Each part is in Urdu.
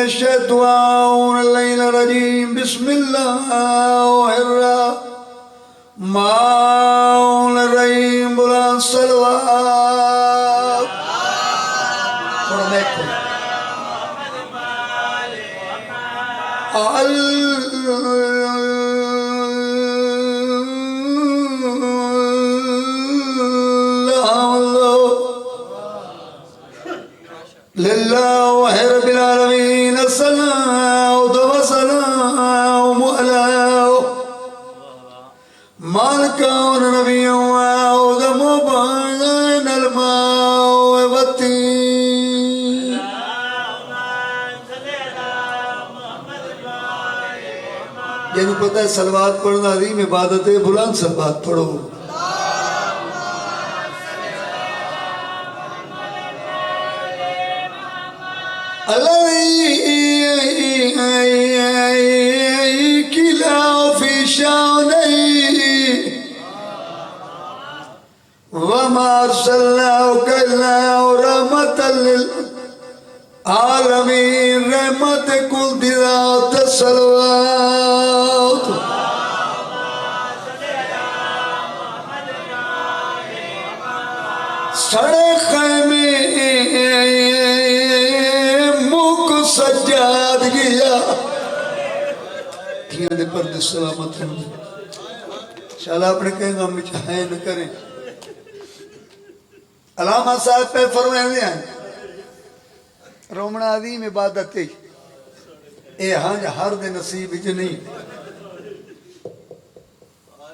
الشيطان الليل الرجيم بسم الله الرحمن الرحيم بلند صلوات تھوڑا میں لله رب العالمين الصلاة والسلام على مالك ونبي وعود مبين الماء والتين جنہوں پتہ ہے صلوات پڑھنا عظیم عبادت ہے بلند صلوات پڑھو عليك لا في شاني وما أرسلناك إلا رحمة للعالمين رحمة كل ذات الصلوات سڑے خیمے سجاد گیا تھیاں دے پردے سلامت ہوں انشاءاللہ اپنے کہیں گا مجھائیں نہ کریں علامہ صاحب پہ فرمائے ہوئے ہیں رومنا عظیم عبادت ہے اے ہاں ہر دے نصیب جو نہیں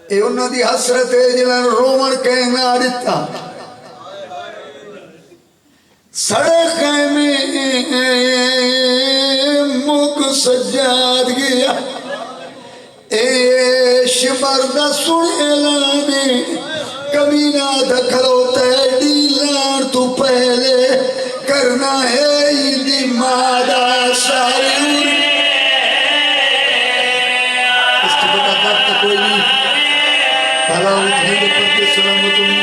اے انہوں دی حسرت ہے جنہاں رومن کہنا آڑتا سڑے خیمے مک سجاد گیا ایش مردہ سن اعلانے کمینہ دکھلو تیڈی لان تو پہلے کرنا ہے ایدی مادہ ساری اس کی بتا کرتا کوئی نہیں بھلا اتنے دے پردے سلامت ہوں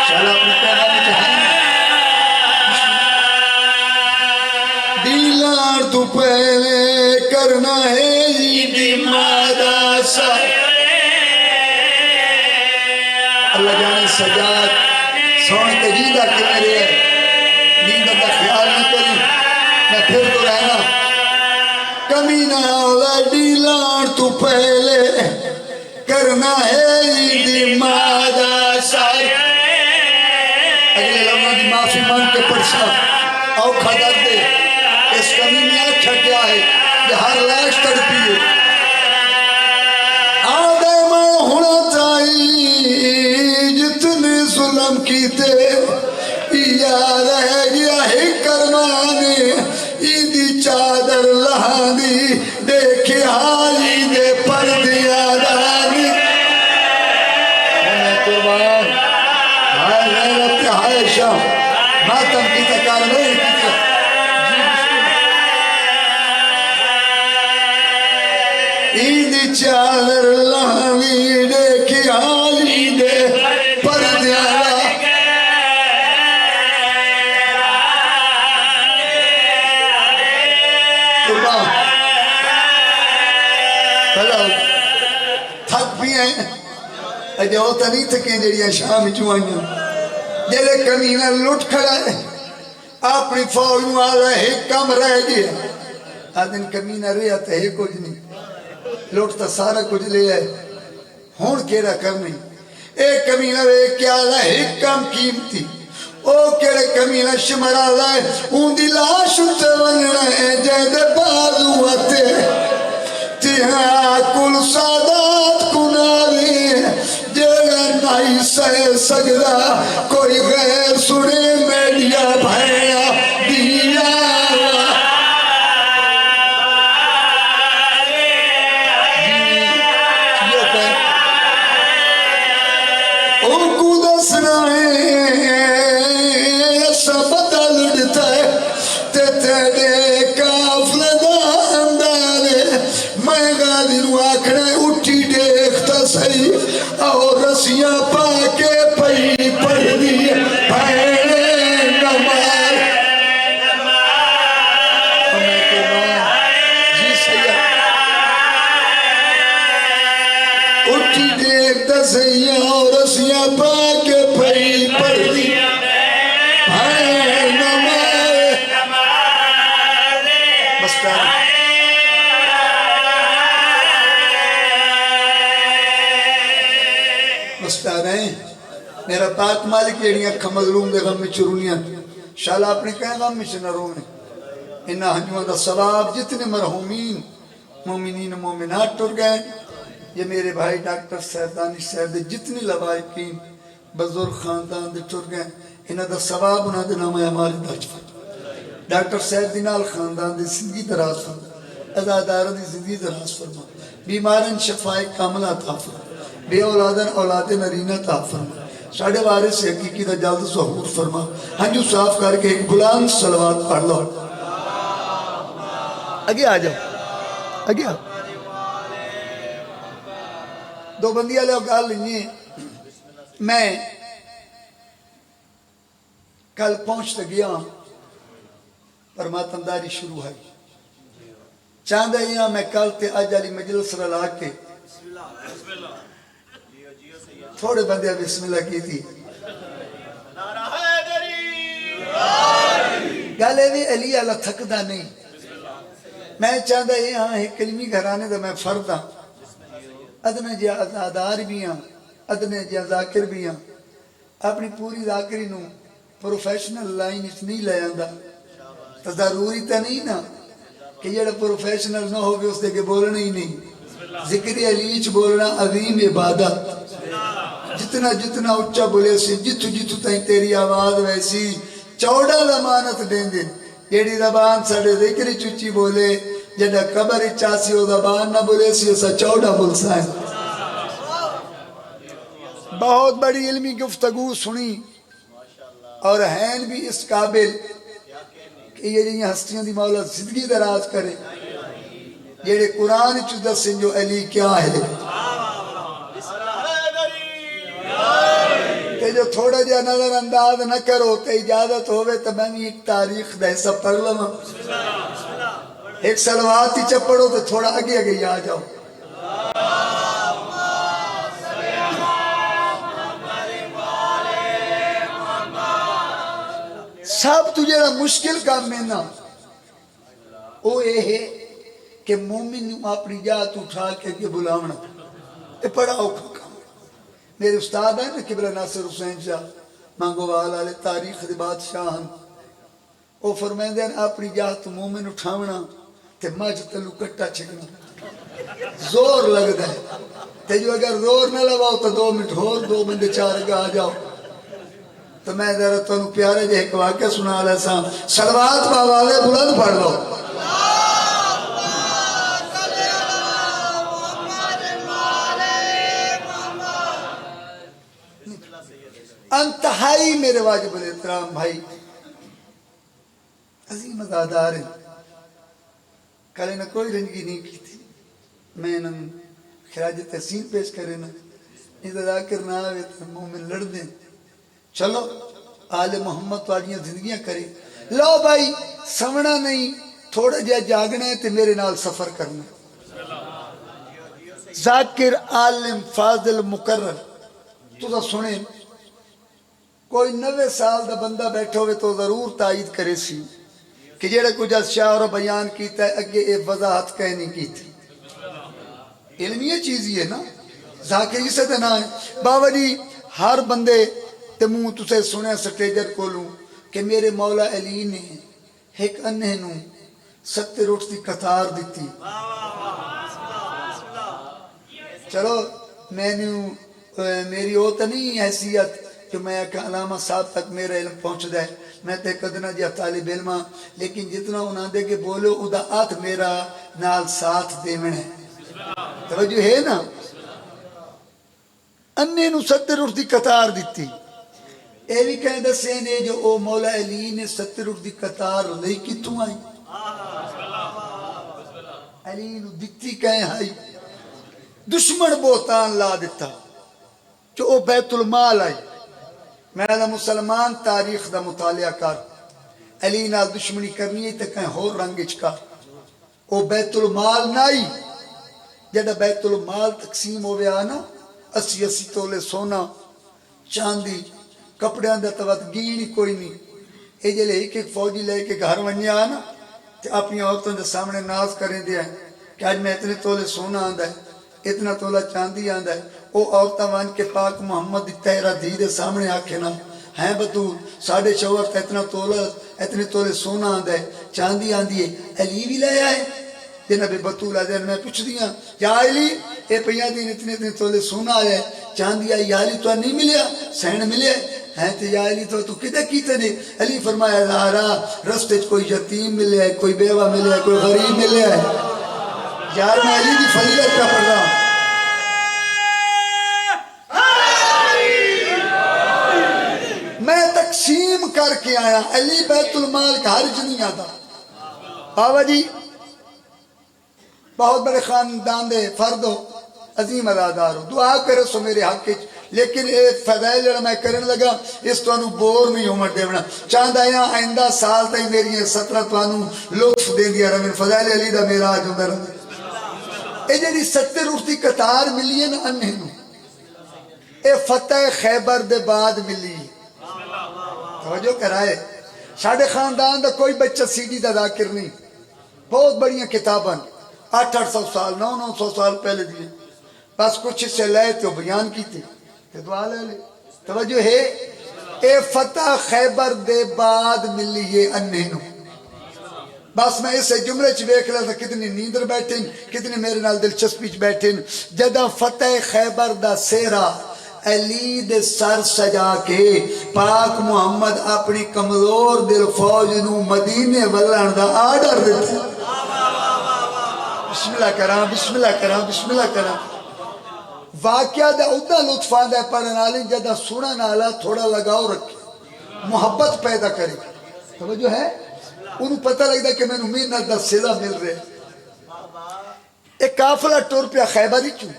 شاءاللہ اپنے کہنا میں چاہائیں دیلار تو پہلے کرنا ہے عیدی مادہ سا اللہ جانے سجاد سونے تجیدہ کے میرے نیندہ کا خیال نہ کری میں پھر تو رہنا کمینہ اولا دیلار تو پہلے کرنا ہے عیدی مادہ سا اگلے لمحہ دی معافی مان کے پڑھسا او کھڑا دے اس کمی میں اچھا کیا ہے یہ ہر لاش تڑپی ہے آدھے میں ہونا چاہیے جتنے ظلم کیتے یاد ہے گیا ہے کرمانے ایدی چادر لہانی دیکھے حالی دے پردی آدانی میں قربان ہائے غیرت ہائے شام ماتم کی تکار نہیں کی تکار ایدی چادر لہنی دیکھی حالی دے پردیانا قربان پہلا تھک بھی ہیں اجھے ہوتا نہیں تھکیں جڑیاں شام چوائیاں جلے کمینہ لٹ کھڑا ہے اپنی فوج میں آدھا ایک کم رہ گیا آدھن کمینہ رہا تھا ایک کچھ نہیں لوٹتا سارا کچھ لے آئے ہون کیڑا کرنی ایک کمینہ وے کیا لائے ایک کم قیمتی او کیڑے کمینہ شمرا لائے اون دی لاش تے وننا ہے جہد بازو آتے تیہاں کل سادات کنالی جہاں نائی سہے سجدہ کوئی غیر سنے میڈیا بھائیا دیا اور رسیاں پاکے پئی پڑھ دی پہنے نمار سیاں اور رسیاں پا کے پھری پڑھ دیا میرا پاک مالک جیڑیاں اکھا مظلوم دے غم میں چرونیاں شالا اپنے کہیں غم میں نہ رونے انہا ہنجوان دا ثواب جتنے مرحومین مومنین مومنات ٹر گئے یہ میرے بھائی ڈاکٹر صاحب دانش صاحب دے جتنی لوائقین بزرگ خاندان دے ٹر گئے انہا دا ثواب انہا دے نام ہمارے درج فرما ڈاکٹر صاحب دینال خاندان دے زندگی دراز فرما ازادار دی زندگی دراز فرما بیمارن شفاء کاملہ عطا فرما بے اولادن اولاد نرینہ عطا فرما ساڑھے وارث سے حقیقی دا جلد ظہور فرما ہنجو صاف کر کے ایک بلند صلوات پڑھ لو آگے آ جاؤ آگے آ دو بندی آلے گال لینی میں کل پہنچتا گیا پر ماتمداری شروع ہے چاندہ یہاں میں کل تے آج علی مجلس رلا کے تھوڑے بندے بسم اللہ کی تھی گالے بھی علی اللہ تھکدہ نہیں میں چاہتا یہاں ایک کلمی گھرانے دا میں فرد ہاں ادنے جا ازادار بھی ہاں ادنے جا ذاکر بھی ہاں اپنی پوری ذاکری نو پروفیشنل لائن اس نہیں لے آندہ تو ضروری تا نہیں نا کہ یہ پروفیشنل نہ ہوگی اس دے کے بولنا ہی نہیں ذکر علیچ بولنا عظیم عبادت جتنا جتنا اچھا بولے سی جتو جتو تائیں تیری آواز ویسی چوڑا زمانت دیں دیں جیڑی زبان ساڑے ذکری چچی بولے جڑا قبر چاسی ہو زبان نہ بولے سی اسا چوڑا بولسا ہے بہت بڑی علمی گفتگو سنی اور ہیں بھی اس قابل کہ یہ جنہی ہستیاں دی مولا زندگی دراز کرے جیڑے قرآن چودہ سے جو علی کیا ہے کہ جو تھوڑا جا نظر انداز نہ کرو تے اجازت ہوئے تو میں بھی ایک تاریخ دا حصہ پڑھ لما ایک سلوات ہی چپڑو تو تھوڑا آگے آگے آ جاؤ سب تجھے مشکل کام میں نا وہ یہ ہے کہ مومن اپنی جات اٹھا کے بلاونا یہ بڑا اوکھا کام میرے استاد ہیں نا قبلہ ناصر حسین شاہ مانگوال علیہ تاریخ دی بادشاہ ہم وہ فرمائیں دیں اپنی جات مومن اٹھاونا تے مجھ تلو کٹا چھکنا زور لگتا ہے تے جو اگر زور نہ لگاؤ تو 2 منٹ ہور 2 بندے 4 آ جاؤ تو میں ذرا تو پیارے جے ایک واقعہ سنا لے سا سلوات باوالے بلند پڑھ لو انتہائی میرے واجب الاحترام بھائی عظیم ازادار ہیں کلے نہ کوئی رنگی نہیں کی تھی میں نہ خراج تحسین پیش کرے نہ انتظار کرنا آوے تو مومن لڑ دیں چلو آل محمد والیاں زندگیاں کریں لو بھائی سمنا نہیں تھوڑا جا جاگنا ہے تو میرے نال سفر کرنا ذاکر عالم فاضل مقرر تو دا سنیں کوئی 90 سال دا بندہ بیٹھو ہوئے تو ضرور تائید کرے سی کہ جیڑے کچھ از شعر و بیان کیتا ہے اگے اے وضاحت کہنی کی تھی علم یہ چیز ہی ہے نا ذاکری سے دینا ہے بابا جی ہر بندے تمہوں تسے سنے سٹیجر کو لوں کہ میرے مولا علی نے ایک انہیں نوں 70 روٹ دی قطار دیتی چلو میں نے میری ہوتا نہیں حیثیت کہ میں ایک علامہ صاحب تک میرا علم پہنچ دے میں تے قدنہ جا طالب علمہ لیکن جتنا انہاں دے کے بولو ادا آت میرا نال ساتھ دے میں ہے توجہ ہے نا انہیں نو 70 روٹ دی قطار دیتی اے بھی کہیں دسے نے جو او مولا علی نے 70 روٹ دی قطار لئی کی تو آئی علی نو دیتی کہیں آئی دشمن بہتان لا دیتا جو او بیت المال آئی میں دا مسلمان تاریخ دا مطالعہ کر علی نال دشمنی کرنی ہے تو کہیں ہور رنگج کر او بیت المال نائی جدہ بیت المال تقسیم ہو گیا نا 80 تولے سونا چاندی کپڑیاں دا توت گین ہی کوئی نہیں. یہ جلے ایک فوجی لے کے گھر ونیا نا تے اپنی عورتوں دے سامنے ناز کریں دیا کہ آج میں اتنے تولے سونا آندا ہے اتنا تولا چاندی آندا ہے. او عورتاں وان کے پاک محمد دی تیرا دھی دے سامنے آکھے نا ہیں بطول ساڑھے شوہر تے اتنے تولے سونا آندا ہے چاندی آندی ہے علی بھی لے آئے. جناب بطول آدھے میں پوچھ دیا یا علی اے پہیاں دین اتنے تولے سونا آیا ہے چاندی آئی یا علی تو نہیں ملیا سین ملے ہیں تے یا علی تو کدھے کیتے نے. علی فرمایا زہرا رستے کوئی یتیم ملے ہے کوئی بیوہ ملے ہے کوئی غریب ملے ہے. یار میں علی دی فضیلت کا پڑھ رہا ہوں. میں تقسیم کر کے آیا علی بیت المال کا حرج نہیں آتا. بابا جی بہت بڑے خاندان دے فرد ہو عظیم ادادار ہو دعا کرے سو میرے حق وچ لیکن اے فضائل جڑا میں کرن لگا اس تانوں بور نہیں ہومن دیونا چاہندا ہاں آئندہ سال تائیں میری 17 تانوں لطف دیندیاں رہن فضائل علی دا معراج ہوندا رہے. اے جڑی 70 اٹھتی قطار ملی ہے نا انہیں نو اے فتح خیبر دے بعد ملی. توجہ کرائے ساڑھے خاندان دا کوئی بچہ سی ڈی دا ذاکر نہیں. بہت بڑیاں کتاباں 800 سال 900 سال پہلے دیے بس کچھ سے لے تو بیان کی تھی کہ دعا لے لے. توجہ ہے اے فتح خیبر دے بعد ملی ہے انہیں نو. بس میں اسے جملے چ ویکھ لیا تھا کتنی نیندر بیٹھے کتنی میرے نال دلچسپی چ بیٹھے جدہ فتح خیبر دا سیرا علی دے سر سجا کے پاک محمد اپنی کمزور دل فوج نو مدینے ولن دا آرڈر دیتے. بسم اللہ کراں بسم اللہ کراں بسم اللہ کراں. واقعہ دا ادھا لطف آندا ہے پڑھن والے جدہ سنن والا تھوڑا لگاؤ رکھے محبت پیدا کرے. توجہ ہے انہوں پتہ لگتا ہے کہ میں محنت دا صلہ مل رہے. ایک قافلہ ٹور پیا خیبر ہی چوں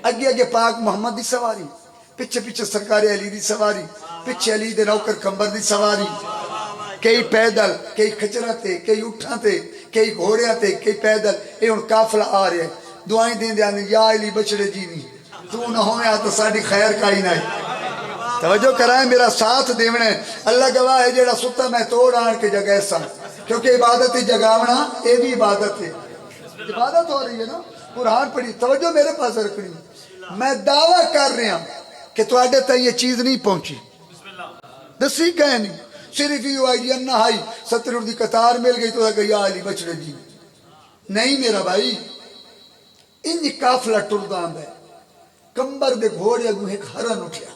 اگے اگے پاک محمد دی سواری پیچھے پیچھے سرکار علی دی سواری پیچھے علی دے نوکر کمبر دی سواری کئی پیدل کئی کھچرا تے کئی اٹھاں تے کئی گھوڑیاں تے کئی پیدل اے ان قافلہ آ رہے ہیں دعائیں دیں دے آنے یا علی بچڑے جینی تو نہ ہوئے آتا ساڑھی خیر کا ہی نہیں. توجہ کرائیں میرا ساتھ دیونے اللہ گواہ ہے جیڑا ستا میں توڑ آن کے جگہ ایسا کیونکہ عبادت ہی جگاونا اے بھی عبادت ہے عبادت ہو رہی ہے نا قرآن پڑھی. توجہ میرے پاس رکھنی میں دعویٰ کر رہا ہوں کہ تو آڈے تا یہ چیز نہیں پہنچی دسی کہیں نہیں صرف یہ آئی جی انہا آئی 70 اردی قطار مل گئی تو کہ یا علی بچڑے جی نہیں میرا بھائی انجی قافلہ ٹردان ہے کمبر دے گھوڑے اگو ایک ہرن اٹھیا.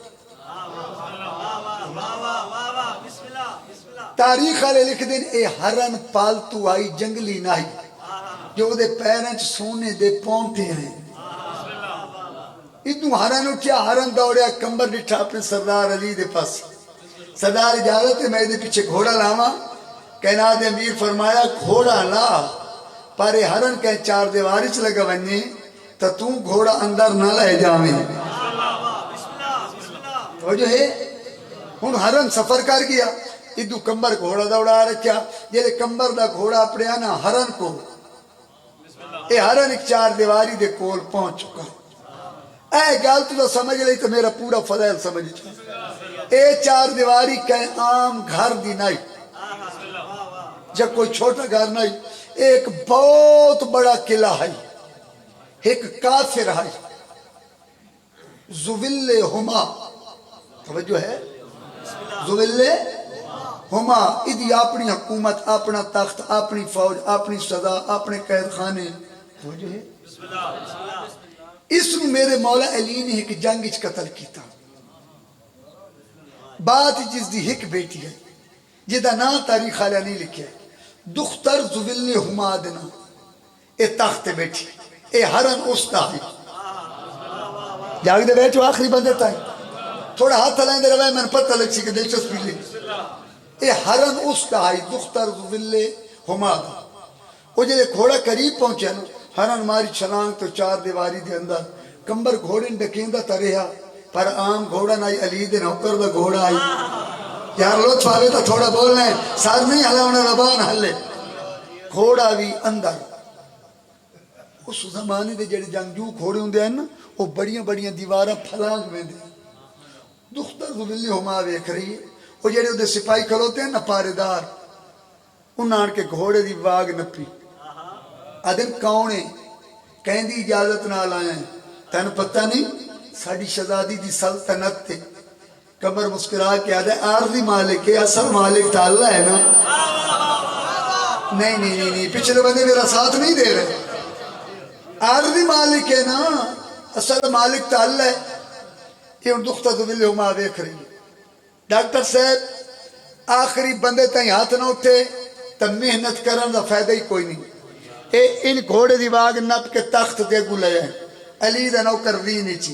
تاریخ والے لکھ دیں اے ہرن پالتو آئی جنگلی نائی جو دے پیرنچ سونے دے پونٹے ہیں. اتنو ہرن اٹھیا ہرن دوڑیا کمبر ڈٹھا اپنے سردار علی دے پاس. سردار اجازت ہے میں دے پیچھے گھوڑا لاما کہنا دے امیر فرمایا گھوڑا لا پر ہرن کہیں 4 دیواری چ لگا ونی تو تو گھوڑا اندر نہ لے جاویں. توجہ ہے ہن ہرن سفر کر گیا ادو کمبر گھوڑا دوڑا رکھیا جیلے کمبر دا گھوڑا اپنے آنا ہرن کو اے ہرن ایک 4 دیواری دے کول پہنچ چکا. اے گال تو سمجھ لئی تو میرا پورا فضائل سمجھ چاہا. اے 4 دیواری کہیں عام گھر دی نہیں جب کوئی چھوٹا گھر نہیں ایک بہت بڑا قلعہ ہے ایک کافر ہے زویل ہما. توجہ ہے زویل ہما ادھی اپنی حکومت اپنا تخت اپنی فوج اپنی سزا اپنے قید خانے. توجہ ہے اس میں میرے مولا علی نے ایک جنگ اچ قتل کیتا. بات جس دی ایک بیٹی ہے جدہ نام تاریخ آلہ نہیں لکھیا ہے دختر زویل ہما دنا اے تخت بیٹھی اے ہرن اس دا ہے جاگ دے بیٹھو آخری بندے تائیں تھوڑا ہاتھ لائیں دے روائے میں نے پتہ لگ سی کہ دلچسپی لے. اے ہرن اس دا ہے دختر زویل ہما دا. وہ جلے گھوڑا قریب پہنچے نا ہرن ماری چھلانگ تو 4 دیواری دے اندر کمبر گھوڑن ڈکیندہ ترہا پر عام گھوڑا نائی علی دے نوکر دا گھوڑا آئی. یار لطف آوے تو تھوڑا بولنا ہے سار نہیں ہلا ہونا ربان ہلے. گھوڑا بھی اندر اس زمانے دے جڑے جنگجو کھوڑے ہوندے ہیں نا وہ بڑیاں بڑیاں دیواراں پھلانگ ویندے دختر ذل ہما ویکھ رہی ہے وہ جڑے اودے سپاہی کھلوتے ہیں نا پارے دار انہاں آن کے گھوڑے دی واگ نپی آدم کون ہے کہیں دی اجازت نال آیا ہے تین پتہ نہیں ساڑی شہزادی دی سلطنت تے کمر مسکرا کے آدھے عارضی مالک ہے اصل مالک تا اللہ ہے نا نہیں پچھلے بندے میرا ساتھ نہیں دے رہے عارضی مالک ہے نا اصل مالک تا اللہ ہے یہ ان دختہ دبلے ہما ویکھ رہی ہے ڈاکٹر صاحب آخری بندے تائیں ہاتھ نہ اٹھے تب محنت کرن دا فائدہ ہی کوئی نہیں اے ان گھوڑے دی واگ نپ کے تخت دے گلے ہیں علی دا نوکر وینی چی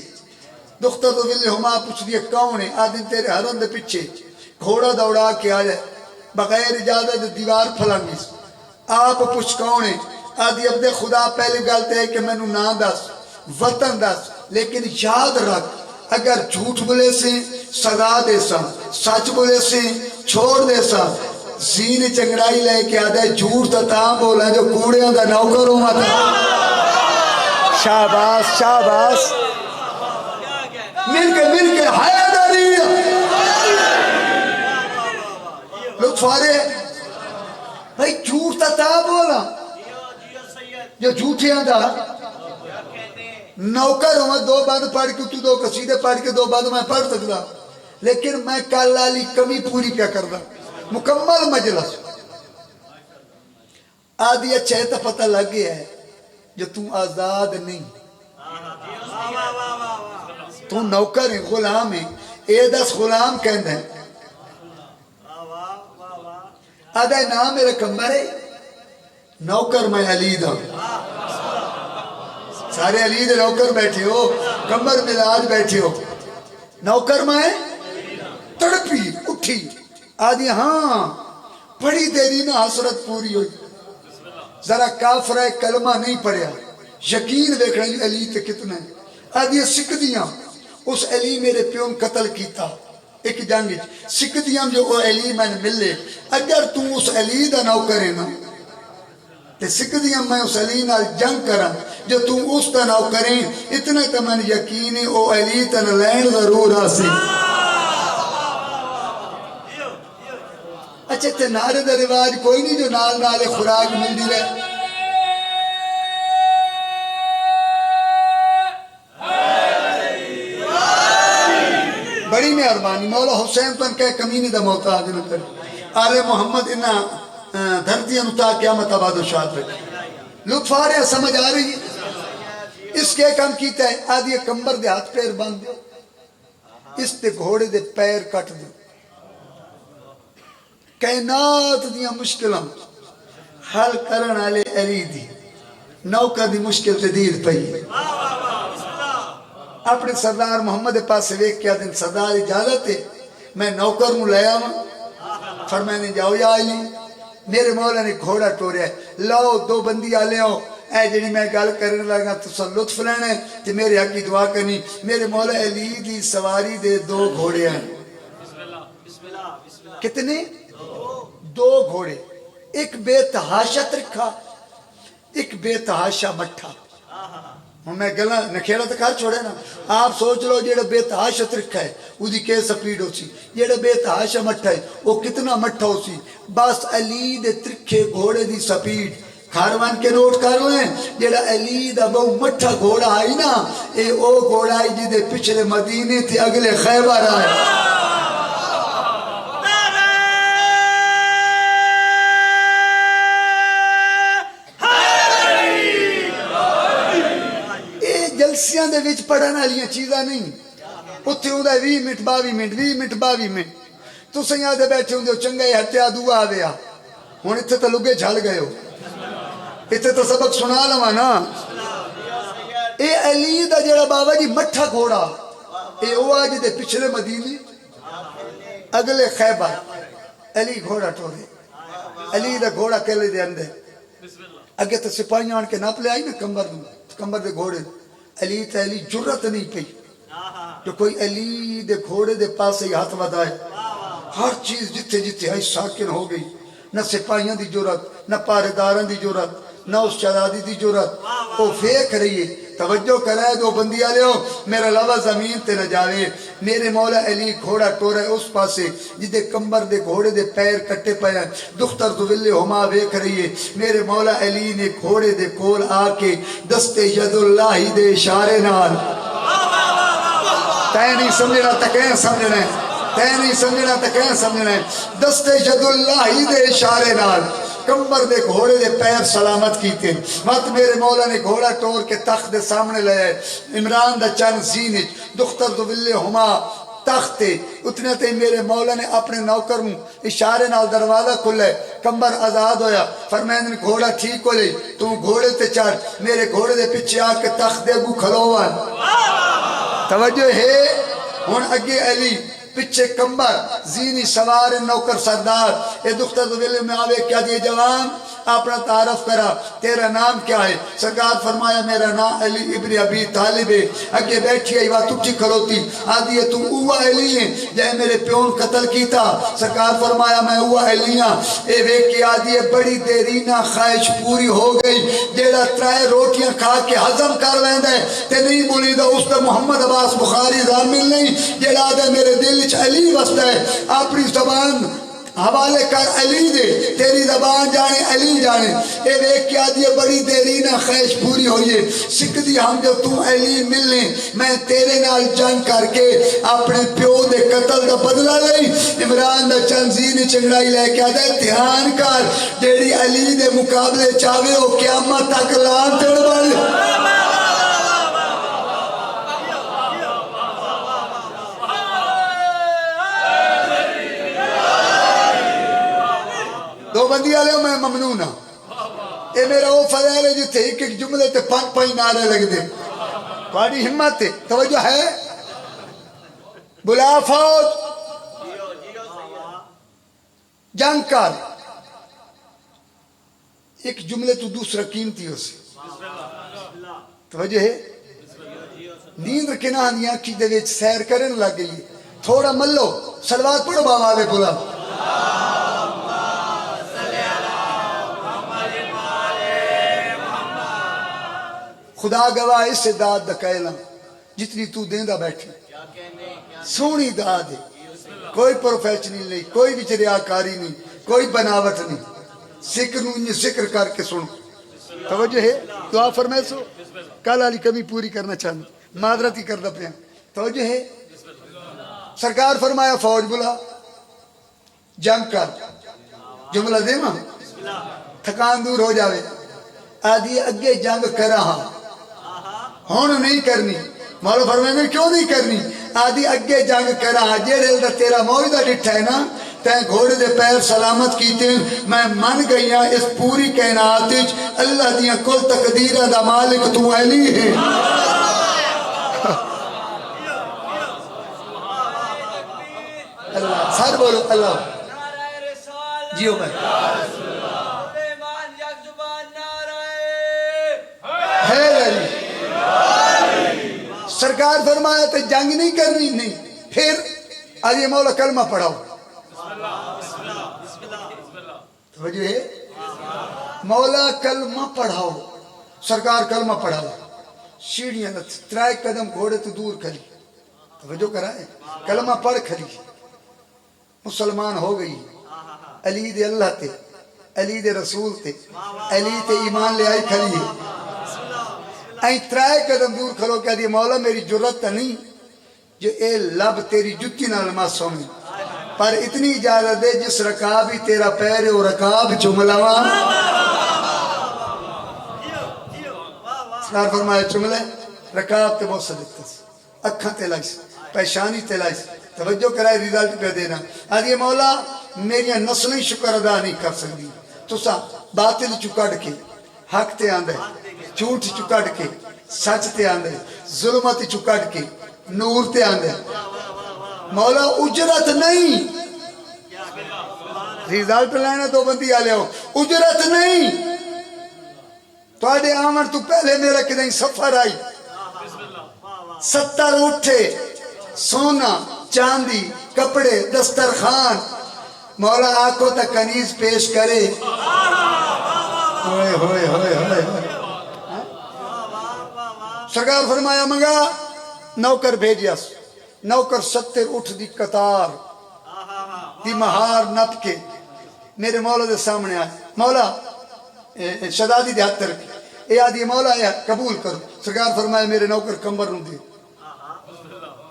دختہ دبلے ہما پوچھ دیئے کون ہے آدم تیرے حرم دے پچھے گھوڑا دوڑا کے آیا بغیر اجازت دیوار پھلانگیس آپ پوچھ کون ہے آدھی عبد خدا پہلے گالتے ہیں کہ میں نو نا دس وطن دس لیکن یاد رکھ اگر جھوٹ بولے سے سزا دے سا سچ بولے سے چھوڑ دے سا زین چنگڑائی لے کے آدھے جھوٹ تا تاں بولا جو کوڑیاں دا نوکر ہوں ماتا شاباس شاباس مل کے حیداری لطف آرے بھائی جھوٹ تا تاں بولا جو جھوٹیاں دا نوکر ہوں میں دو بند پڑھ کے تو دو قصیدے پڑھ کے دو بند میں پڑھ سکتا لیکن میں کل لالی کمی پوری کیا کر دا مکمل مجلس آدھی اچھا ہے تو پتہ لگ گیا ہے جو تم آزاد نہیں تو نوکر ہے غلام ہے اے دس غلام کہندہ ہے آدھا نام میرے کمبر ہے نوکر میں علی دا سارے علی دے نوکر بیٹھے ہو کمبر ملاج بیٹھے ہو نوکر میں تڑپی اٹھی آدھی ہاں بڑی دیری نہ حسرت پوری ہوئی ذرا کافرہ کلمہ نہیں پڑھیا یقین دیکھ رہی علی تے کتنے آدھی سکھ دیاں اس علی میرے پیون قتل کیتا ایک جنگ سکھ دیاں جو وہ علی میں نے ملے اگر تم اس علی دا نوکر ہے نا تے سکھ دیاں میں اس علی نال جنگ کرا جو تم اس دا نوکر ہے اتنا تو میں یقین ہے وہ علی تن لین ضرور آسی اچھا تے نعرے دا رواج کوئی نہیں جو نال نالے خوراک مل دی رہے بڑی مہربانی مولا حسین تن کہ کمینی دا محتاج نہ کرے آل محمد انہاں دھرتیاں نتا قیامت آباد و شاد رکھے لطف آ رہے سمجھ آ رہی ہے اس کے کام کیتا ہے آدھی کمبر دے ہاتھ پیر باندھ دے اس تے گھوڑے دے پیر کٹ دے کائنات دیاں مشکلوں حل کرن آلے علی دی نوکر دی مشکل تے دید پئی اپنے سردار محمد پاس سے ویک کیا دن سردار اجازت ہے میں نوکر مو لیا ہوں فرمائنے جاؤ یا علی میرے مولا نے گھوڑا ٹوریا ہے لاؤ دو بندی آلے ہو اے جنہی میں گل کرنے لگا تو سن لطف لینے تے میرے حق کی دعا کرنی میرے مولا علی دی سواری دے دو گھوڑے ہیں کتنے دو گھوڑے ایک بے تحاشت رکھا ایک بے تحاشا مٹھا میں گلہ نکھیڑا تو کار چھوڑے نا آپ سوچ لو جیڑا بے تحاشت رکھا ہے وہ دی کے سپیڈ ہو سی جیڑا بے تحاشا مٹھا ہے وہ کتنا مٹھا ہو سی بس علی دے ترکھے گھوڑے دی سپیڈ کھاروان کے نوٹ کر لیں جیڑا علی دا بہو مٹھا گھوڑا آئی نا اے او گھوڑا آئی جی دے پچھلے مدینے تھے اگلے خیبر آئے جلسیاں دے وچ پڑھنا لیاں چیزاں نہیں اتھے ہوں دا 20 منٹ 22 منٹ 20 منٹ 22 منٹ تو سیاں دے بیٹھے ہوں دے چنگے ہٹیا دعا آویا ہون اتھے تا لگے جھل گئے ہو اتھے تا سبق سنا لما نا اے علی دا جڑا بابا جی مٹھا گھوڑا اے او آج دے پچھلے مدینے اگلے خیبر علی گھوڑا ٹورے علی دا گھوڑا کلے دے اندر اگے تا سپاہیاں آن کے ناپ لے آئی نا کمبر دے گھوڑے علی تا علی جرت نہیں پئی جو کوئی علی دے گھوڑے دے پاس ہی ہاتھ ودائے ہر چیز جتے جتے آئی ساکن ہو گئی نہ سپاہیاں دی جرت نہ پارداران دی جرت نہ اس شہزادی دی جرت وہ فیک رہی ہے توجہ کرائے دو بندی آلے ہو میرا لفظ زمین تے نہ جاوے میرے مولا علی گھوڑا ٹورا ہے اس پاسے جدے کمبر دے گھوڑے دے پیر کٹے پیا دختر دویلے ہما ویکھ رہی ہے میرے مولا علی نے گھوڑے دے کول آ کے دستے ید اللہ دے اشارے نال تے نہیں سمجھنا تے کہیں سمجھنا ہے تے نہیں سمجھنا تے کہیں سمجھنا ہے دستے ید اللہ دے اشارے نال کمبر دے گھوڑے دے پیر سلامت کیتے مت میرے مولا نے گھوڑا ٹور کے تخت دے سامنے لے عمران دا چند زینج دختر دویلے ہما تخت اتنے تے میرے مولا نے اپنے نوکر موں اشارے نال دروازہ کھلے کمبر آزاد ہویا فرمائیں نے گھوڑا ٹھیک ہو لئی تو گھوڑے تے چڑھ میرے گھوڑے دے پیچھے آ کے تخت دے گو کھلوان توجہ ہے ہن اگے علی پچھے کمبر زینی سوار نوکر سردار اے دختر دویلے میں آوے کیا دیئے جوان اپنا تعارف کرا تیرا نام کیا ہے سرکار فرمایا میرا نام علی ابن ابی طالب ہے اگے بیٹھی ہے وہاں تُٹھی کھلوتی آدھی ہے تم اوہ علی ہیں جائے میرے پیون قتل کیتا سرکار فرمایا میں اوہ علی ہاں اے ویک آدھی ہے بڑی دیرینہ خواہش پوری ہو گئی جیڑا ترائے روٹیاں کھا کے حضم کر لیں دے تے نہیں بولی دا اس کا محمد عباس بخاری ضامل نہیں جیڑا آدھے میرے دل علی وسط ہے اپنی زبان حوالے کر علی دے تیری زبان جانے علی جانے اے دیکھ کیا دیئے بڑی دیرینہ خواہش پوری ہوئیے سکھ دی ہم جو تم علی ملنے میں تیرے نال جنگ کر کے اپنے پیو دے قتل دا بدلہ لئی عمران دا چند زینی چنگڑائی لے کے آدھے دھیان کر جیڑی علی دے مقابلے چاہوے ہو قیامت تک لان تڑ بڑھ دو بندی آلے ہو میں ممنون ہوں اے میرا وہ فضائل ہے جتے ایک ایک جملے تے پانچ پانچ نعرے لگ دے کوئی ہمت ہے توجہ ہے بلا فوج جنگ کر ایک جملے تو دوسرا قیمتی ہو سے توجہ ہے نیند رکھنا ہنیاں کی دے ویچ سیر کرن لگ گئی تھوڑا ملو سلوات پڑھو بابا آوے بلا خدا گواہ اس سے داد دا کہلا جتنی تو دیندہ بیٹھے سونی داد ہے کوئی پروفیشنل نہیں کوئی بھی ریاکاری نہیں کوئی بناوٹ نہیں ذکر انہیں ذکر کر کے سنو توجہ ہے دعا فرمائے سو کل علی کمی پوری کرنا چاہنا معذرتی کر دا پیا توجہ ہے سرکار فرمایا فوج بلا جنگ کر جملہ دے ماں تھکان دور ہو جاوے آدھی اگے جنگ کرا ہاں ہون نہیں کرنی مولا فرمائے میں کیوں نہیں کرنی آدھی اگے جنگ کرا جیڑے دا تیرا موجدہ ڈٹھا ہے نا تین گھوڑے دے پیر سلامت کیتے میں من گئی ہاں اس پوری کائنات اللہ دیاں کل تقدیرہ دا مالک تو علی ہے اللہ سر بولو اللہ جیو میں ہے علی سرکار فرمایا تو جنگ نہیں کرنی نہیں پھر آج یہ مولا کلمہ پڑھاؤ توجہ ہے مولا کلمہ پڑھاؤ سرکار کلمہ پڑھاؤ سیڑھیاں ترائے قدم گھوڑے تو دور کھلی توجہ کرائے کلمہ پڑھ کھلی مسلمان ہو گئی علی دے اللہ تے علی دے رسول تے علی تے ایمان لے آئی کھلی ہے این ترائے قدم دور کھلو کہہ دیا مولا میری جرت نہیں جو اے لب تیری جتی نہ لماسوں میں پر اتنی اجازت دے جس رکاب ہی تیرا پیر ہے وہ رکاب چملوا سنار فرمایا چملے رکاب تے بہت صدقت اکھاں تے لائس پیشانی تے لائس توجہ کرائے ریزلٹ پہ دینا آدھی مولا میری نسلیں شکر ادا نہیں کر سکتی تو سا باطل چکڑ کے حق تے آندے جھوٹ چکڑ کے سچ تے آندے ظلمت چکڑ کے نور تے آندے مولا اجرت نہیں ریزلٹ لینا تو بندی آلے ہو اجرت نہیں تو آدھے آمن تو پہلے میرا کدیں سفر آئی 70 اٹھے سونا چاندی کپڑے دسترخوان مولا آنکھوں تک کنیز پیش کرے ہوئے ہوئے ہوئے ہوئے سرکار فرمایا منگا نوکر بھیجیس نوکر 70 اٹھ دی قطار دی مہار نپ کے میرے مولا دے سامنے آئے مولا شدادی دے ہاتھ رکھی اے آدھی مولا ہے قبول کرو سرکار فرمایا میرے نوکر کمبر نو دے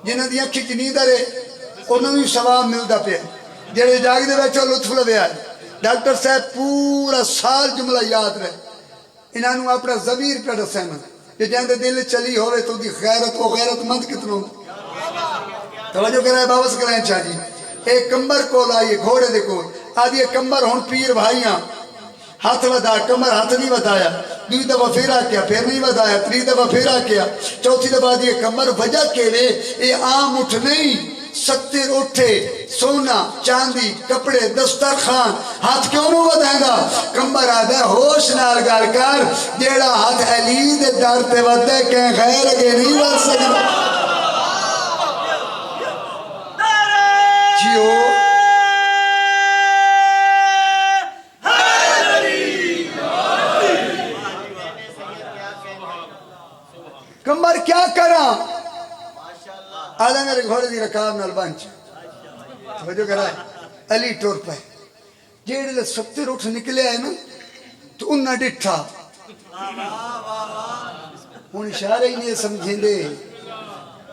جنہاں دی اکھی چ نیند رہے انہوں نے ثواب ملدا پیا جڑے جاگ دے وچ لطف لویا ڈاکٹر صاحب پورا سال جملہ یاد رہے انہاں نو اپنا ضمیر پہ دسنا کہ جاندے دل چلی ہوئے تو دی غیرت او غیرت مند کتنوں توجہ کرائے بابس کرائیں چاہ جی ایک کمبر کو لائیے گھوڑے دے کو آدھی ایک کمبر ہون پیر بھائیاں ہاتھ ودا کمر ہاتھ نہیں بتایا دوی دفعہ پھیرا کیا پھر نہیں بتایا تری دفعہ پھیرا کیا چوتھی دفعہ دیئے کمر وجہ کے لئے اے عام اٹھ نہیں 70 اٹھے سونا چاندی کپڑے دسترخوان ہاتھ کیوں نو بدائیں گا کمبر آدھا ہوش نال گال کر جیڑا ہاتھ علی دے دار تے ودے کہیں غیر اگے نہیں بڑھ سکتا جیو کمبر کیا کرا آدھا میرے گھوڑے دی رکاب نال بانچ توجہ کرائے علی ٹور پہ جیڑے لے 70 اٹھ نکلے آئے نا تو انہا ڈٹھا ان اشارہ ہی نہیں سمجھیں دے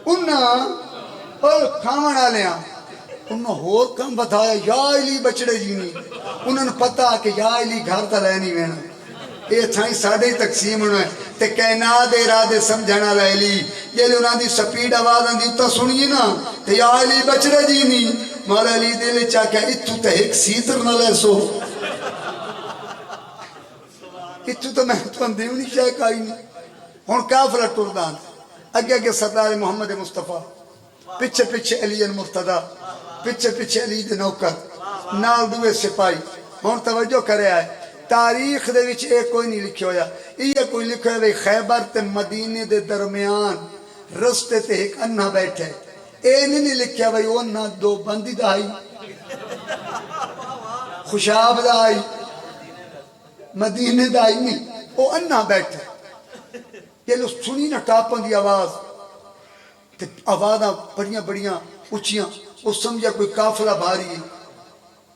انہا اور کھامن آلیاں انہا ہور کم بتایا یا علی بچڑے جینی انہوں نے پتا کہ یا علی گھر تا لینی وینا یہ تھائیں ساڑھے تقسیم انہوں نے تے کائنات ارادے سمجھنا لے علی یہ لے انہاں دی سپیڈ آواز دی اتا سنیے نا تے یا علی بچڑے جینی مولا علی دلے چاہ کہ اتو تے ایک سیتر نہ لے سو اتو تو میں تو اندیو نہیں چاہے کائی نہیں ہون کافلہ ٹردان اگے اگے سردار محمد مصطفیٰ پچھے پچھے علی المرتضی پچھے پچھے علی دے نوکر نال دوے سپائی ہون توجہ کرے آئے تاریخ دے وچ ایک کوئی نہیں لکھے ہویا یہ کوئی لکھے ہوئے خیبر تے مدینے دے درمیان رستے تے ایک انہا بیٹھے اے نہیں لکھے ہوئے وہ انہا دو بندی دائی خوشاب دائی مدینے دائی نہیں وہ انہا بیٹھے یہ لوگ سنی نا ٹاپن دی آواز تے آوازاں بڑیاں بڑیاں اچھیاں وہ سمجھا کوئی کافلہ بھاری ہے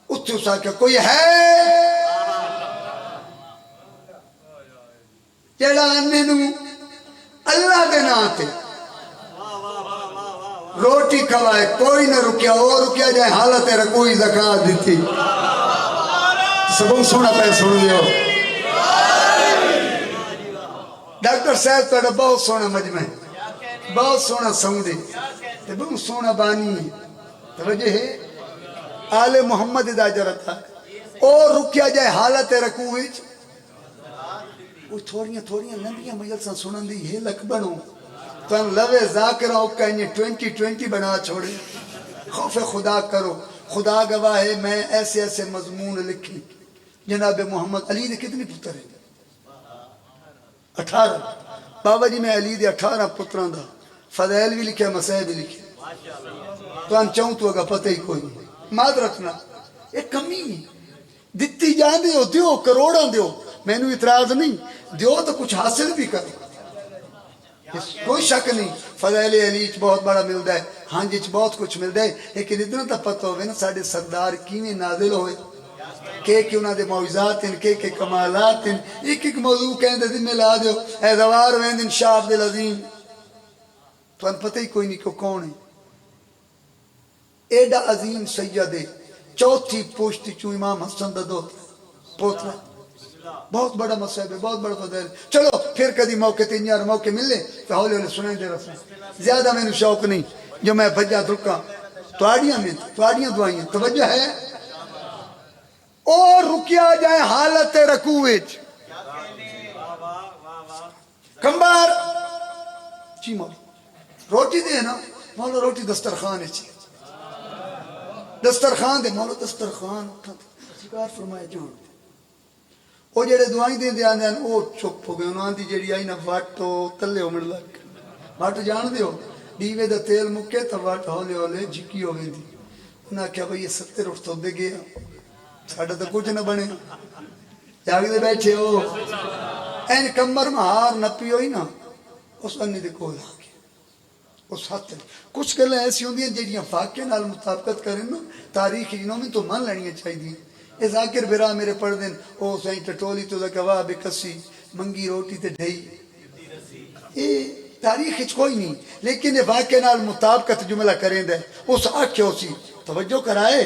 اتھے اسا کیا کوئی ہے جیڑا انہیں نو اللہ دے ناتے روٹی کھوائے کوئی نہ رکیا وہ رکیا جائے حالت رکوئی زکاة دیتی سبوں سونا پہ سن لیو ڈاکٹر صاحب تو بہت سونا مجمع بہت سونا سمجھے بہت سونا بانی ہے توجہ ہے آل محمد دا جرتا اور رکیا جائے حالت رکوئی تھوڑیاں لمبیاں مجلساں سنن دی یہ لک بنو تو ان لوے ذاکرہ اوکا انہیں 2020 بنا چھوڑے خوف خدا کرو خدا گواہ ہے میں ایسے ایسے مضمون لکھی جناب محمد علی دے کتنی پتر ہیں 18 بابا جی میں علی دے 18 پتران دا فضائل بھی لکھے مسائل بھی لکھے تو ان چاہوں تو اگا پتہ ہی کوئی نہیں ماد رکھنا ایک کمی دیتی جان دیو دیو کروڑاں دیو میں نے اعتراض نہیں دیو تو کچھ حاصل بھی کر کوئی شک نہیں فضائل علی بہت بڑا ملتا ہے ہاں جی بہت کچھ ملتا ہے لیکن اتنا تو پتہ ہوئے نا ساڑھے سردار کیویں نازل ہوئے کہ انہاں دے معجزات ہیں کہ کمالات ہیں ایک ایک موضوع کہیں دے دن میں لا دیو اے دوار وین دن شاہ عبدالعظیم تو ان پتہ ہی کوئی نہیں کہ کون ہے ایڈا عظیم سید چوتھی پوشتی چون امام حسن دا دو پوترا بہت بڑا مسئلہ ہے بہت بڑا فضائل چلو پھر کدی موقع تین یار موقع ملے تو ہولے ہولے سنائیں دے رسیں زیادہ میں نے شوق نہیں جو میں بھجا دھکا توڑیاں دعائیں توجہ ہے اور رکیا جائے حالت رکوعج کمبار چی مولا روٹی دے نا مولا روٹی دسترخوان ہے چی دسترخوان دے مولا دسترخوان سکار فرمائے جان وہ جڑے دعائیں دیں دے آنے وہ چپ ہو گئے انہوں دی جڑی آئی نا واٹ تو تلے ہو مڑ لگ واٹ جان دے ہو دیوے دا تیل مکے تا واٹ ہولے ہولے جھکی ہو گئی دی انہاں کیا بھئی یہ 70 اٹھ تو دے گیا ساڑھا تو کچھ نہ بنے جاگتے بیٹھے ہو این کمبر مہار نپی ہوئی نا اس انی دے کول آ گیا اس حد کچھ گلیں ایسی ہوندی ہیں جڑیاں واقعے نال مطابقت کریں نا تاریخ انہوں میں تو مان لینی چاہیے اے ذاکر برا میرے پڑھ دیں او سائیں ٹٹولی تو کوا بے کسی منگی روٹی تے ڈھئی یہ تاریخ اچ کوئی نہیں لیکن یہ واقعے نال مطابقت جملہ کریں دے اس آکھے ہو سی توجہ کرائے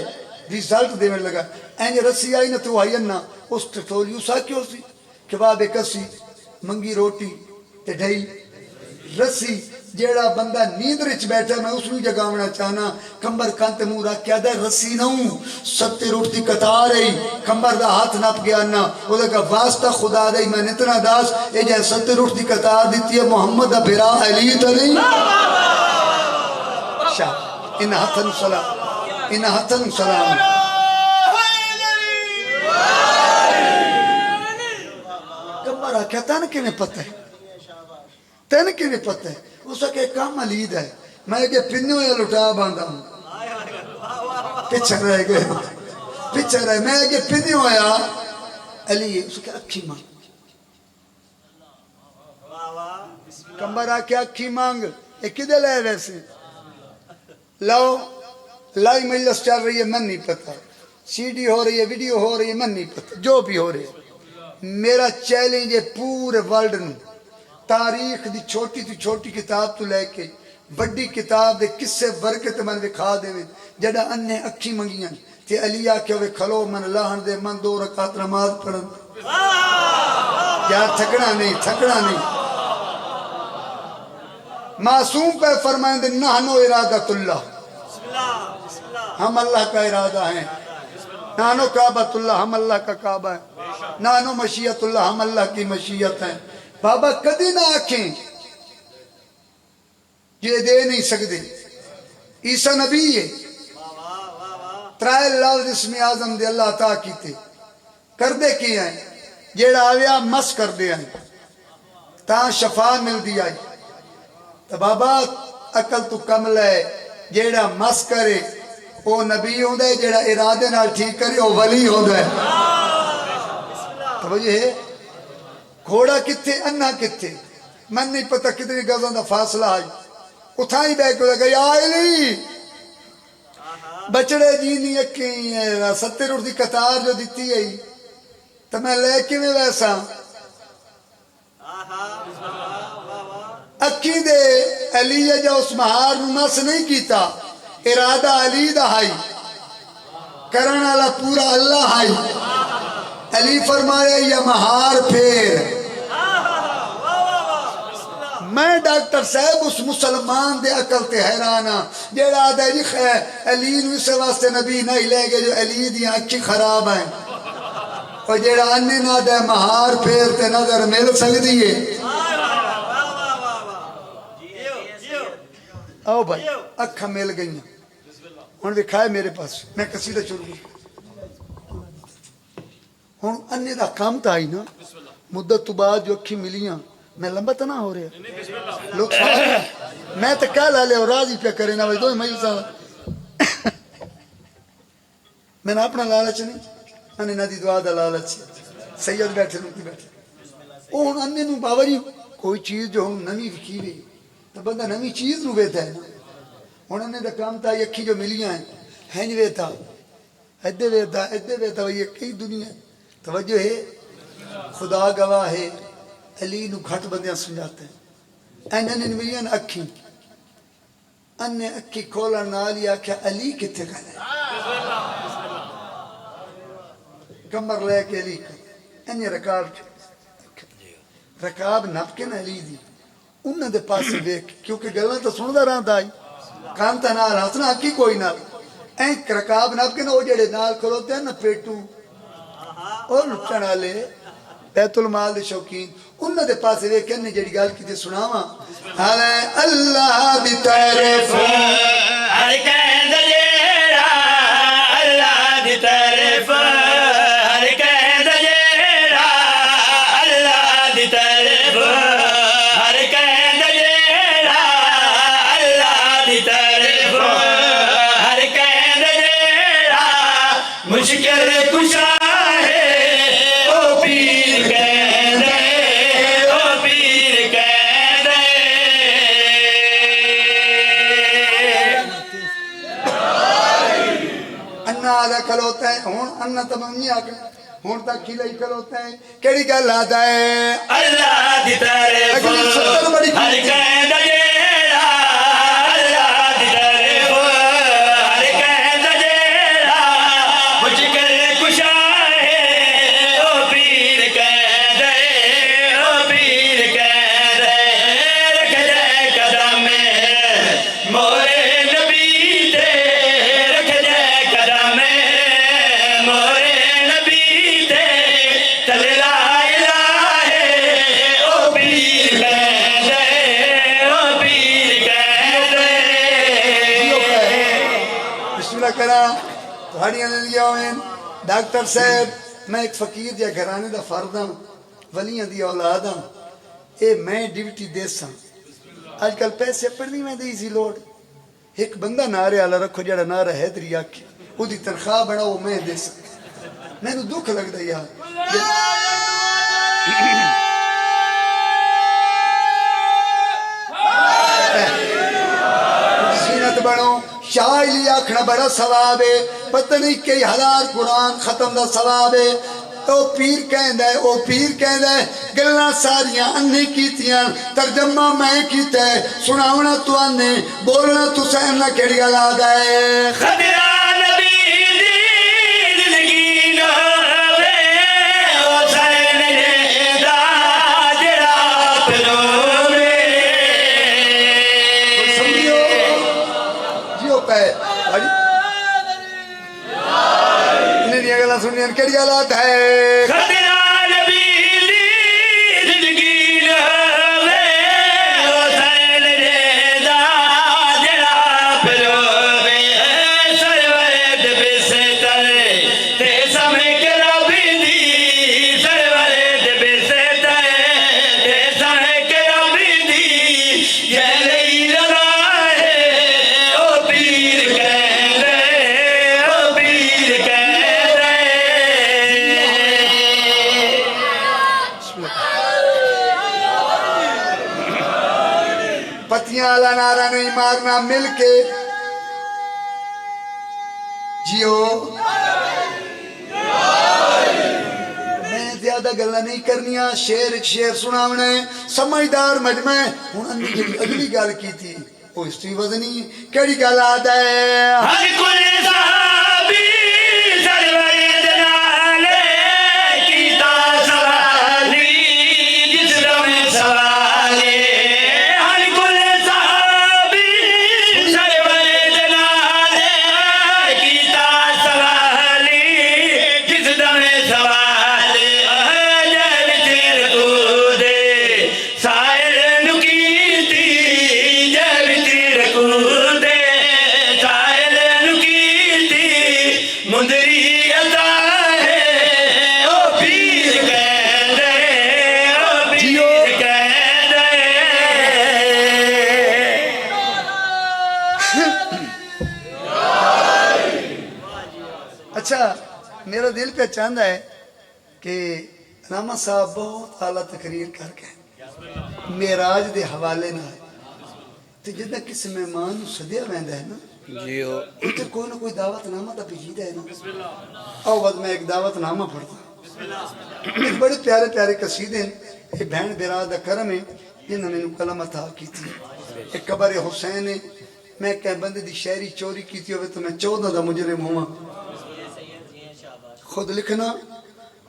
ریزلٹ دینے لگا این رسی آئی نا تو آئی نا اس ٹٹولی اس آکھے ہو سی کوا بے کسی منگی روٹی تے ڈھئی رسی جیڑا بندہ نیند رچ بیٹھا میں اس نو جگاونا چاہنا کمبر کانت منہ رکھ کے آدھا رسی نہوں ستر اٹھتی قطار رہی کمبر دا ہاتھ نپ گیا نا وہ لگا واسطہ خدا دے میں نتنا داس اے جائے ستر اٹھتی قطار دیتی ہے محمد دا بھرا علی تلی شاہ انہا حتن سلام انہا حتن سلام کمبر آکھا تانا کیویں پتہ ہے تین کی بھی پتہ ہے اس کا ایک کام علید ہے میں کہ پنیوں یا لٹا باندھا ہوں پچھر رہ گئے پچھر رہ میں کہ پنیوں یا علی اس کے اکھی مانگ کمبر آکے اکھی مانگ ایک کدھے لے ویسے لاؤ لائی مجلس چل رہی ہے من نہیں پتا سی ڈی ہو رہی ہے ویڈیو ہو رہی ہے من نہیں پتا جو بھی ہو رہی ہے میرا چیلنج ہے پورے ورلڈ میں تاریخ دی چھوٹی تی چھوٹی کتاب تو لے کے بڑی کتاب دے کسے برکت من دکھا دے جڑا انہیں اکھی منگیاں تے علی آکے ہوئے کھلو من لاہن دے من 2 رکعت نماز پڑھن یار تھکنا نہیں معصوم پہ فرمائیں دے نحنو ارادت اللہ ہم اللہ کا ارادہ ہیں نحنو کعبۃ اللہ ہم اللہ کا کعبہ ہیں نحنو مشیت اللہ ہم اللہ کی مشیت ہیں بابا کدی نہ آکھیں یہ دے نہیں سکتے عیسیٰ نبی ہے ترائے لفظ اسم اعظم دے اللہ عطا کیتے کر دے کی ہیں جیڑا آویا مس کر دے ہیں تاں شفا مل دی آئی تو بابا عقل تو کم لے جیڑا مس کرے وہ نبی ہوں دے جیڑا ارادے نال ٹھیک کرے وہ ولی ہوں دے توجہ ہے گھوڑا کتھے انہا کتھے من نہیں پتہ کتنی گزوں دا فاصلہ آئی اتھائی بے کو لگا یا علی بچڑے جینی اکیں 70 اٹھتی قطار جو دیتی ہے تو میں لے کے میں ویسا اکی دے علی جو اس مہار نمس نہیں کیتا ارادہ علی دا ہائی کرن والا پورا اللہ ہائی علی فرمائے یا مہار پھیر میں ڈاکٹر صاحب اس مسلمان دے عقل تے حیرانا جیڑا دے جی علی نو اس واسطے نبی نہیں لے گے جو علی دی اکھی خراب ہیں اور جیڑا انہیں نہ دے مہار پھیر تے نظر مل سکتی ہے آؤ بھائی اکھا مل گئی ہیں ہون دکھائے میرے پاس میں قصیدہ شروع ہوں انہیں دا کام تا آئی نا مدت تو بعد جو اکھی ملیاں میں لمبا تو نہ ہو رہا لوگ میں تو کیا لالے اور راضی پہ کرے نا بھائی دو میں میں نے اپنا لالچ نہیں میں نے ندی دعا دا لالچ سید بیٹھے نوکی بیٹھے وہ ہوں انہیں نو باوری کوئی چیز جو ہوں نمی وکی بھی تو بندہ نمی چیز نو بیتا ہے نا ہوں انہیں دا کام تا یہ اکھی جو ملیاں ہیں ہینج بیتا ادھے بیتا وہ یہ کئی دنیا توجہ ہے خدا گواہ ہے علی نو گھٹ بندیاں سمجھاتے ہیں انہیں ملیاں اکھی انہیں اکھی کھولا نالیا کیا علی کتے گھر ہے کمر لے کے علی کر انہیں رکاب نپ کے نا علی دی انہیں دے پاس سے بیک کیونکہ گلنا تو سن دا رہاں دائی کانتا نال ہسنا اکی کوئی نال اینک رکاب نپ کے نا وہ جڑے نال کھلوتے ہیں نا پیٹو اور لٹنا لے بیت المال دے شوقین انہوں دے پاس دے کہنے جڑی گال کی دے سناواں اللہ دی تعریف ہر کہن جیڑا اللہ دی تعریف ہر کہن جیڑا اللہ دی تعریف ہر کہن جیڑا اللہ دی تعریف ہر کہن جیڑا مشکل کشا ہے او آدھا کھلوتا ہے ہون انہ تمامی آکھیں ہون تک کھلے کھلوتا ہے کیڑی گل آدھا ہے اللہ دی تعریف اگلی سطر بڑی ہر کھلتی کہندہ جیڑا اللہ دی تعریف ہر کہندہ جیڑا مشکل کشا ہے او پیر کہندے او پیر کہندے رکھ جائے قدم مورے نبی تے رکھ جائے قدم مورے نبی تے تل لا الہ او پیر کہندے او پیر کہندے بسم اللہ کرا تھوڑیاں لے لیا ہوئے ڈاکٹر صاحب میں ایک فقیر جا گھرانے دا فرد ہوں ولیاں دی اولاد ہوں اے میں ڈیوٹی دے ساں آج کل پیسے پڑھنی میں دی سی لوڈ ایک بندہ نعرے آلہ رکھو جڑا نعرہ حیدری آکھے وہ دی تنخواہ بڑا وہ میں دے ساں میں نے دکھ لگ دا یار سینت بڑھو شاعری آکھنا بڑا ثواب ہے پتہ نہیں کئی ہزار قرآن ختم دا ثواب ہے او پیر کہندہ ہے او پیر کہندہ ہے گلنا ساریاں انہی کیتیاں ترجمہ میں کیتا ہے سناونا تو انہی بولنا تو سہمنا کیڑی گلا دا ہے خدرہ نبی دی زندگی نہ ہوے او سین دا جڑا پلو میں سمجھو جیو پہ بڑی انہیں دیا گلا سنیاں کیڑی گلا دا ہے خدرہ نبی دی زندگی نہ ہوے او سین دا جڑا پلو میں سرورد بستر تے سمے کے رب دی سرورد بستر تے سمے کے رب دی یہ لئی لگا ہے او پیر کہندے او پیر کہندے پتیاں والا نعرہ نہیں مارنا مل کے جیو میں زیادہ گلہ نہیں کرنیاں شیر ایک شیر سناونا ہے سمجھدار مجمع ہے انہوں نے اگلی گال کی تھی وہ ہسٹری وزنی کیڑی گال آدھا ہے ہر کل صحابی سرورد نالے کیتا سوالی جس دم سوالی ہر کل صحابی سرورد نالے کیتا سوالی جس دم سوالی جل تیر کودے سائر نکیتی جل تیر کودے سائر نکیتی مندری عطا ہے او پیر کہندے او پیر کہندے اچھا میرا دل پہ چاہتا ہے کہ علامہ صاحب بہت اعلیٰ تقریر کر کے معراج دے حوالے نہ تو جدہ کسی مہمان سدیا ویندا ہے نا جیو اتنے کوئی نہ کوئی دعوت نامہ تا بھیجیدہ ہے نا آؤ بعد میں ایک دعوت نامہ پڑھتا ہوں ایک بڑے پیارے پیارے قصیدے ہیں ایک بہن براد کرم ہے جنہوں نے کلم عطا کی تھی ایک قبر حسین ہے میں کہہ بندے دی شہری چوری کی تھی ہوئے تو میں 14 دا مجرم ہوا خود لکھنا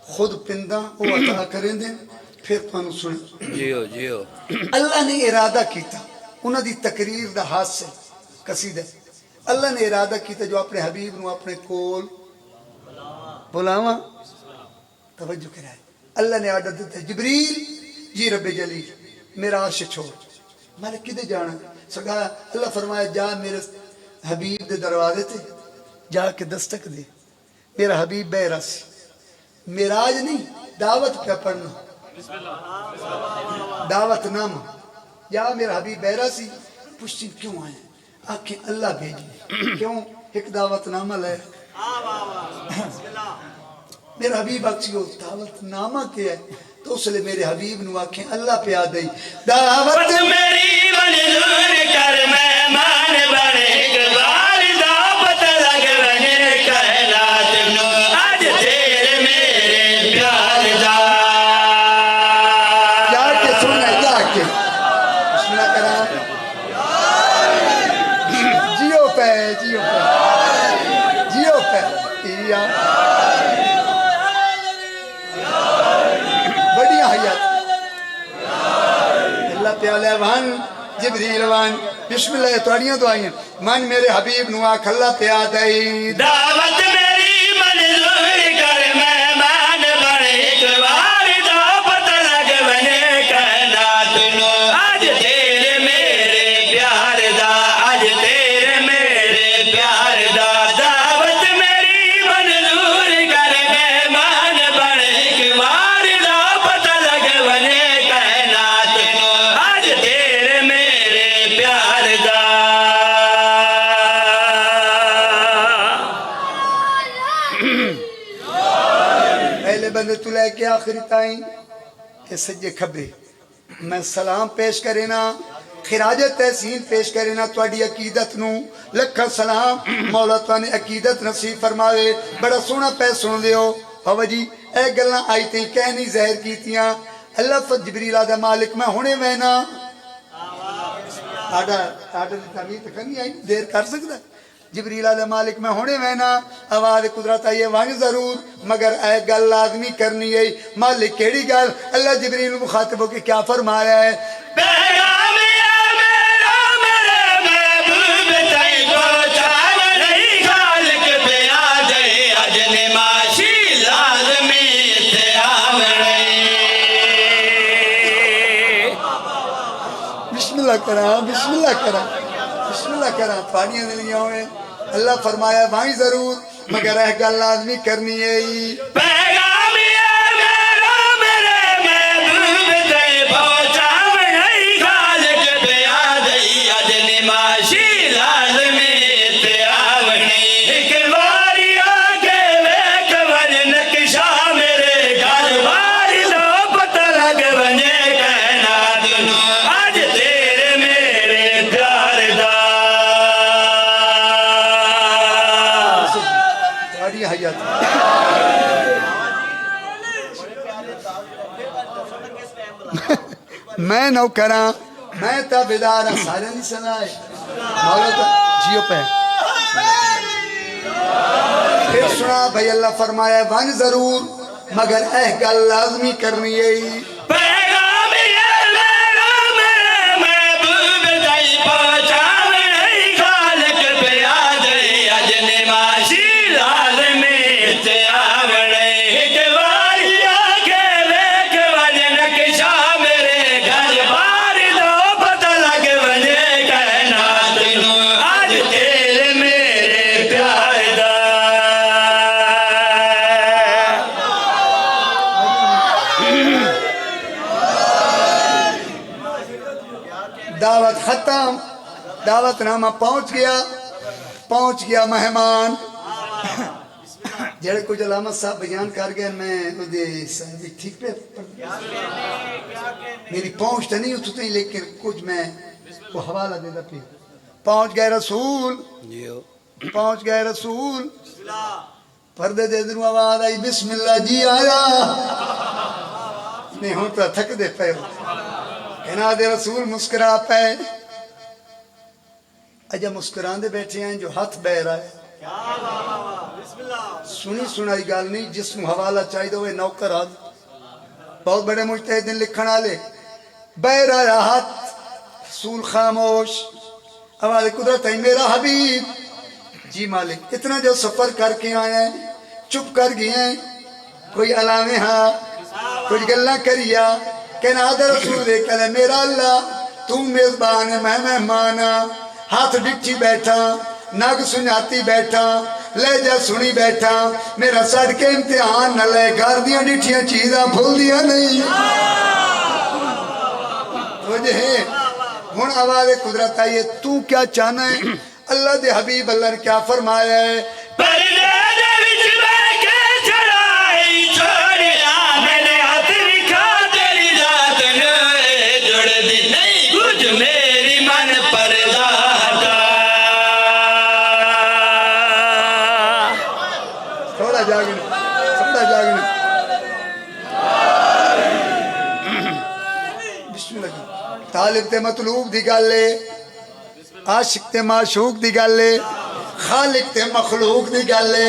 خود پندہ وہ عطا کریں دیں پھر پانو سنے جیو جیو اللہ نے ارادہ کیتا انہوں دی تقریر دا ہاتھ سے قصیدہ اللہ نے ارادہ کیتا جو اپنے حبیب نو اپنے کول بلاواں توجہ کرائے اللہ نے آرڈر دیتا ہے جبریل جی رب جلیل میرا عرش چھوڑ مالک کدے جانا سکا اللہ فرمایا جا میرے حبیب دے دروازے تے جا کے دستک دے میرا حبیب بے رس میراج نہیں دعوت پہ پڑھنا دعوت نامہ جا میرا حبیب بے رسی پوچھتی کیوں آئے آنکھیں اللہ بھیجی کیوں ایک دعوت نامہ لے میرا حبیب اکسیو دعوت نامہ کیا ہے تو اس لئے میرے حبیب نو آنکھیں اللہ پہ آدھائی دعوت میری منظور کر مہمان بنے اقبال دعوت لگ بنے کہنا شکریہ بڑی حیات اللہ تعالی وان جبریل وان بسم اللہ توڑیاں دعائیں من میرے حبیب نو آکھ اللہ پیا دائی دعوت میری منظور کر مہمان بڑے ایک بار دا پتہ لگ بنے کائنات نو آج تیرے میرے پیار دا آج تیرے میرے پیار دا دعوت میری منظور کر مہمان بڑے ایک بار دا پتہ لگ بنے کائنات نو آج تیرے میرے پیار دا پہلے بندے تو لے کے آخری تائیں کہ سجے کھبے میں سلام پیش کرے نا خراج تحسین پیش کرے نا توڑی عقیدت نو لکھا سلام مولا توانے عقیدت نصیب فرماوے بڑا سونا پہ سن دیو بابا جی اے گلنا آئی تیں کہنی زہر کیتیاں اللہ فت جبریل آدھا مالک میں ہونے وینا آڈا دی تعمیر تکھنی آئی دیر کر سکتا جبریل علیہ مالک میں ہونے وینا آواز قدرت آئیے وانگ ضرور مگر اے گل لازمی کرنی ہے مالک کیڑی گل اللہ جبریل مخاطب ہو کے کیا فرمایا ہے پیغام یا میرا میرے محبوب تئی پہنچا نہیں خالق پہ آ جائے اج نماشی لازمی تے آوڑے بسم اللہ کرا بسم اللہ کرا بسم اللہ کرا پانیاں دلیاں ہوئے اللہ فرمایا وانگ ضرور مگر اے گل لازمی کرنی ہے پیغام یا میرا میرے محبوب تئی پہنچا نہیں خالق پہ آ جائے اج نماشی لازمی تے آوڑے ایک باری آگے ویک ون نقشہ میرے گھر باری دو پتہ لگ بنے کائنات نو آج تیرے میرے پیار دا بڑی حیات میں نوکراں میں تابدار سارے نہیں سنائے مولا تو جیو پہ پھر سنا بھائی اللہ فرمایا وان ضرور مگر اے گل لازمی کرنی ہے پیغام یا میرا میرے محبوب تئی پہنچا نہیں خالق پہ آ جائے اج نماشی لازمی تے آوڑے ایک باری آگے ویک ون نقشہ میرے گھر بار دو پتہ لگ بنے کائنات نو آج تیرے میرے پیار دا دعوت ختم دعوت نامہ پہنچ گیا مہمان جڑے کچھ علامت صاحب بیان کر گئے میں ٹھیک پہ میری پہنچ تو نہیں اتھتے لیکن کچھ میں وہ حوالہ دیتا پہ پہنچ گئے رسول پردے دے دنوں آواز آئی بسم اللہ جی آیا نہیں ہوں تو تھک دے پہ کہنا دے رسول مسکرا پہ اجا مسکران دے بیٹھے ہیں جو ہاتھ بہ رہا ہے سنی سنائی گال نہیں جسم حوالہ چاہی دو نوکر آد بہت بڑے مجتہدین لکھن آلے بہ رہا ہے ہاتھ رسول خاموش آواز قدرت ہے میرا حبیب جی مالک اتنا جو سفر کر کے آئے ہیں چپ کر گئے ہیں کوئی علامے ہاں کچھ گلہ کریا کہنا دے رسول دے کہنے میرا اللہ تم میزبان ہے میں مہمان ہاتھ ڈٹھی بیٹھا نگ سناتی بیٹھا لہجہ سنی بیٹھا میرا سڑ کے امتحان نہ لے گھر دیاں ڈٹھیاں چیزاں بھول دیا نہیں وجہ ہن آواز قدرت آئیے تو کیا چاہنا ہے اللہ دے حبیب اللہ نے کیا فرمایا ہے پردے دے وچ بیٹھ کے چڑھائی چھوڑیا میں نے ہاتھ لکھا تیری ذات نو جڑ دی نہیں کچھ میری من پردہ دا تھوڑا جاگنے بسم اللہ طالب تے مطلوب دی گالے عاشق تے معشوق دی گالے خالق تے مخلوق دی گالے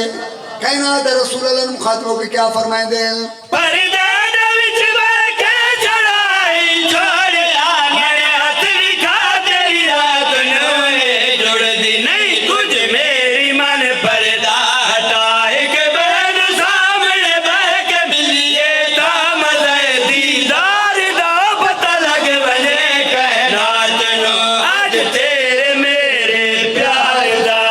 کہنا دے رسول اللہ نے مخاطبوں کے کیا فرمائیں دے پردان وچ بیٹھ کے چڑھائی چھوڑیا میرے ہاتھ وکھا تیری رات نوں جڑ دی نہیں کچھ میری من پردہ ہٹا ایک بین سامنے بیٹھ کے ملیے تا مزے دیدار دا پتہ لگ بنے کائنات نوں آج تیرے میرے پیار دا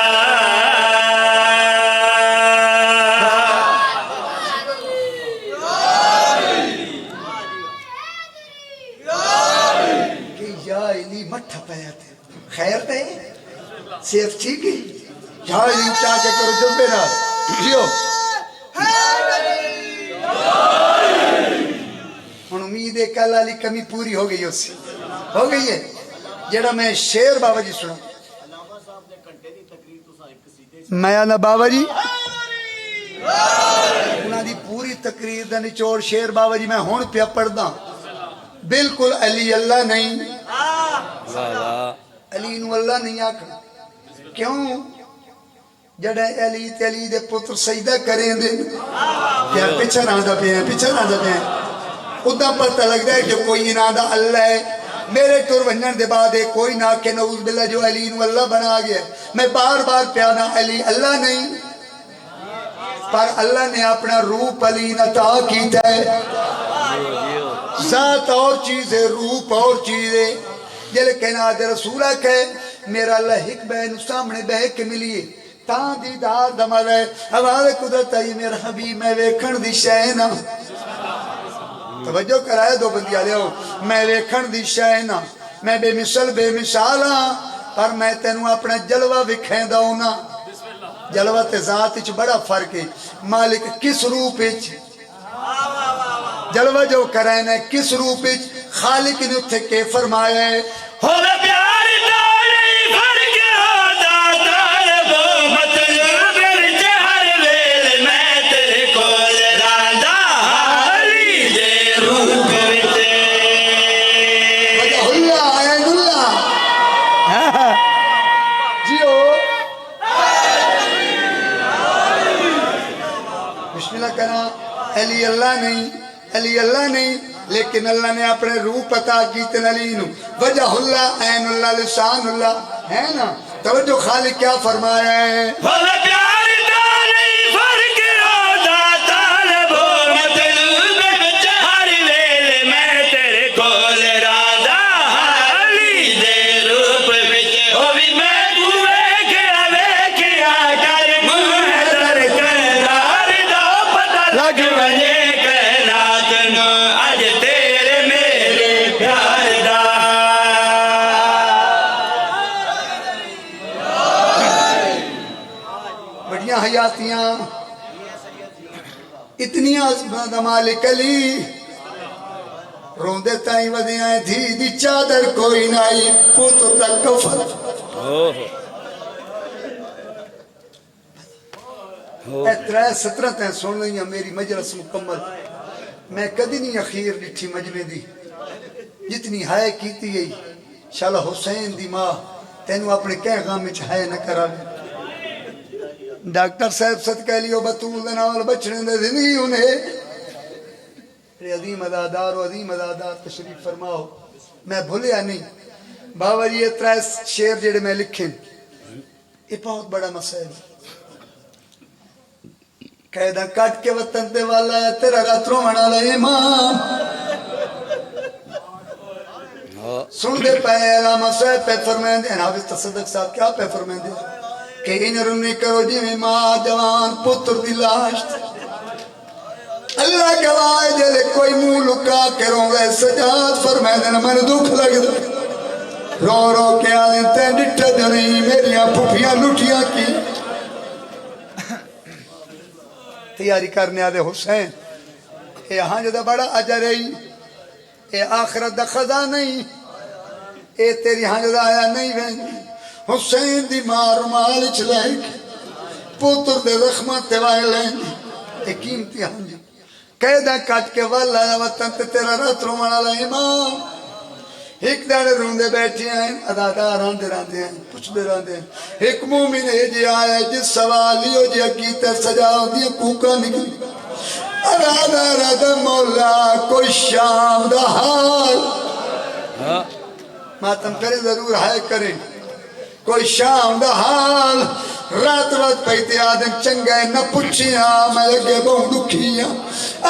کہ یا علی مٹھا پیا تھے خیر تے صحت ٹھیک ہے یا علی چاہ کے کرو جو میرا جیو ہن امید ہے کل والی کمی پوری ہو گئی اس سے ہو گئی ہے جڑا میں شیر بابا جی سنا میں آنا بابا جی انہاں دی پوری تقریر دا نچوڑ شیر بابا جی میں ہون پیا پڑھدا بالکل علی اللہ نہیں علی نو اللہ نہیں آکھنا کیوں جڑا علی تے علی دے پتر سجدہ کریں دے یا پیچھے نہ دا پیا ادا پتہ لگتا ہے کہ کوئی نہ دا اللہ ہے میرے ٹر ونجن دے بعد کوئی نہ کہ نعوذ باللہ جو علی نو اللہ بنا گیا میں بار بار پیانا علی اللہ نہیں پر اللہ نے اپنا روپ علی عطا کیتا ہے ذات اور چیز ہے روپ اور چیز ہے جل کہنا دے رسولہ کہ میرا اللہ ایک بین سامنے بہ کے ملیے تاں دیدار دمال ہے حوالے قدرت ہے میرا حبیب میں ویکھن دی شہنا توجہ کرائے دو بندیاں لے ہو میں ویکھن دی شہنا میں بے مثل بے مثالا پر میں تینوں اپنا جلوہ وکھیں داؤنا جلوہ تے ذات اچھ بڑا فرق ہے مالک کس روپ اچھ جلوہ جو کرائنا ہے کس روپ اچھ خالق نے اتھے کے فرمایا ہے ہووے پیار دا نہیں فرق ہودا طالبو مطلوب وچ ہر ویل میں تیرے کول راندا علی دے روپ وچ وجہ اللہ عین اللہ جیو بسم اللہ کہنا علی اللہ نہیں لیکن اللہ نے اپنے روپ عطا کیتے علی نو وجہ اللہ عین اللہ لسان اللہ ہے نا توجہ خالق کیا فرمایا ہے ہووے پیار دا نہیں فرق ہودا طالبو مطلوب وچ ہر ویل میں تیرے کول راندا علی دے روپ وچ ہووی میں تو ویکھیا کر منہ در کرار دا پتہ لگ وجے کائنات نوں اج تیرے میرے پیار دا بڑیاں حیاتیاں اتنیاں مالک علی روندے تائیں ودیاں دھی دی چادر کوئی نائی پوتر دا کفر اے 17 تین سن لئیاں میری مجلس مکمل میں کدی نہیں اخیر لٹھی مجمع دی جتنی ہائے کیتی گئی شالا حسین دی ماں تینوں اپنے کہہ غام میں ہائے نہ کرا ڈاکٹر صاحب صدقہ لیو بطول دنال بچنے دے زندگی انہیں عظیم ادادار تشریف فرماؤ میں بھولیا نہیں بابا جی یہ 3 شعر جڑے میں لکھیں یہ بہت بڑا مسئلہ قیدہ کٹ کے وطن تے والا ہے تیرا راتروں منا لے امام سن دے پہلا مسئلہ پہ فرمائیں دے حافظ تصدق صاحب کیا پہ فرمائیں دے کہ ان رنی کرو جی میں ماں جوان پتر دی لاشت اللہ گواہ جلے کوئی منہ لکا کے رو گئے سجاد فرمائیں دے میں نے دکھ لگ دے رو رو کے آدھیں تے ڈٹھا جو نہیں میریاں پھوپیاں لٹیاں کی تیاری کرنے آدھے حسین اے ہاں جو دا بڑا عجر ہے اے آخرت دا خدا نہیں اے تیری ہاں جو دا آیا نہیں بین حسین دی مار مال چلائک پوتر دے زخمہ تیوائے لین اے قیمتی ہاں جی قیدہ کٹ کے والا وطن تے تیرا رات رو مانا لے امام ایک دن روندے بیٹھے ہیں اداکار آندے رہندے ہیں پوچھدے رہندے ہیں ایک مومن ہے جی آیا جس سوال ہی ہو جی کیتے سجا دی کوکا نکلی ارادہ مولا کوئی شام دا حال ماتم کرے ضرور ہے کرے کوئی شام دا حال رات وقت پیتے آدم چنگے نہ پوچھیاں میں لگے بہت دکھیاں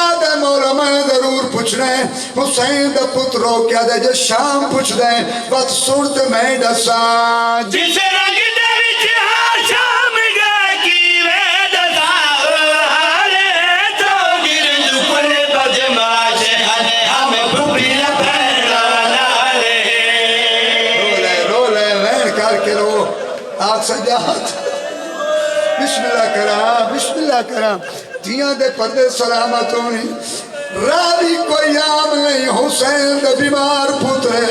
آدم مولا میں ضرور پوچھ رہے حسین دا پترو کیا دے جو شام پوچھ رہے وقت صورت میں ڈسان جس رنگ دے وچ ہر شام گئے کی وید ساؤ تو گرد کل بدماش ہم بھوپیا پہنا نالے رولے لین کر کے رو آگ سجاد بسم اللہ کرام دیاں دے پردے سلامت ہونی راوی کوئی عام نہیں حسین دے بیمار پترے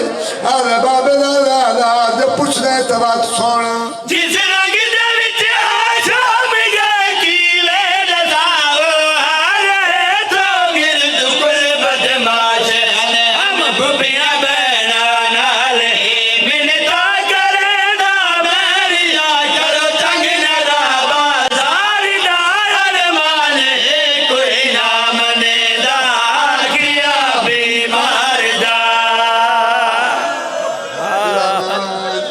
آلے بابے دادا جب پوچھ دے تبات سونا جس رنگ دے وچ ہر شام گئے کی وید ساؤ تو گرد کل بدماش ہم بھوپیا پہنا نالے منتا کرے دا میری کرو چنگ ندا بازار دا ارمان کوئی نام نے دا کیا بیمار دا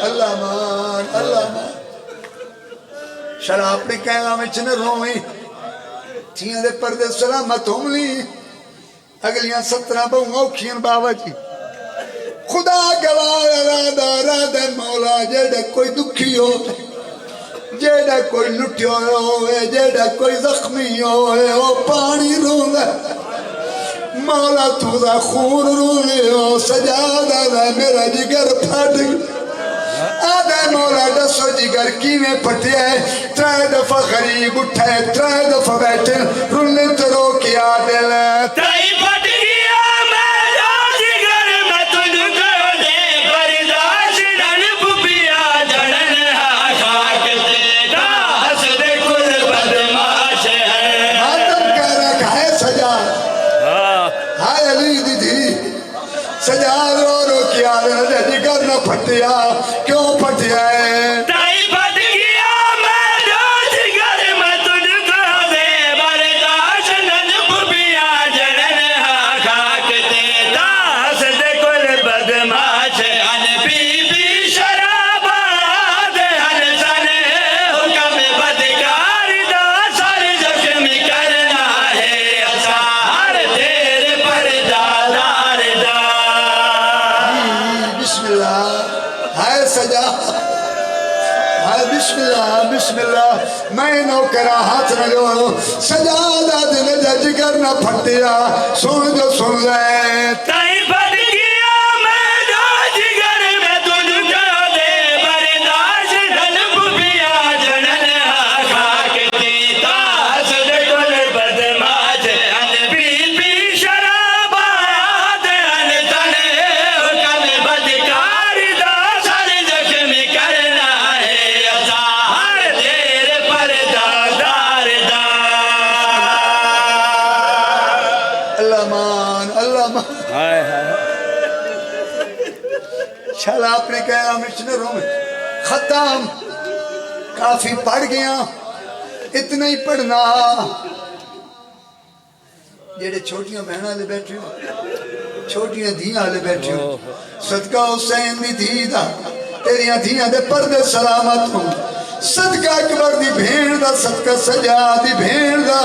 اللہ مان شراب نے کہنا میں چنہ روئیں تھیاں دے پردے سلامت ہوں لی اگلیاں 17 بہوں اوکھیاں بابا جی خدا گواہ ارادہ مولا جیڑا کوئی دکھی ہو جیڑا کوئی لٹیو ہوئے جیڑا کوئی زخمی ہوئے او پانی روندا مولا تو دا خون رونے ہو سجادہ دا میرا جگر پھٹ آدھے مولا دسو جگر کیویں پھٹیا ہے 3 دفعہ غریب اٹھائے 3 دفعہ بیٹھے رونے ترو کیا دل تائی پھٹ گیا میرا جگر میں تجھ کو دے برداشت ڈن بھوپیا جڑن خاک تیرا ہس دے کل بدماش ہے ماتم کہہ رکھا ہے سجاد ہائے علی دی دی سجاد رو کیا دل جگر نہ پھٹیا کیوں پھٹیا ہے تائی پھٹ گیا میرا جگر میں تجھ کو دے برداشت ڈن بھوپیا جڑن خاک تیرا ہس دے کل بدماش ان پی پی شراب ہن سنے حکم بدکار دا سر زخم کرنا ہے اثار تیرے پردادار دا بسم اللہ ہائے سجاد ہائے بسم اللہ میں نوکرا ہاتھ نہ جو سجادہ دل جگر نہ پھٹیا سن جو سن لے تائی پھٹ گیا میرا جگر میں تجھ کو دے برداشت ڈن بھوپیا جڑن خاک تیرا ہس دے کل بدماش ان پی پی شراب ہن سنے حکم بدکار دا سر زخم کرنا ہے اثار تیرے پردادار دا اللہ مان شالا اپنے کہنا مشنروں میں ختم کافی پڑھ گیا اتنا ہی پڑھنا جیڑے چھوٹیاں بہناں لے بیٹھے ہو چھوٹیاں دھیاں لے بیٹھے ہو صدقہ حسین دی دھی دا تیریاں دھیاں دے پردے سلامت ہوں صدقہ اکبر دی بھین دا صدقہ سجا دی بھین دا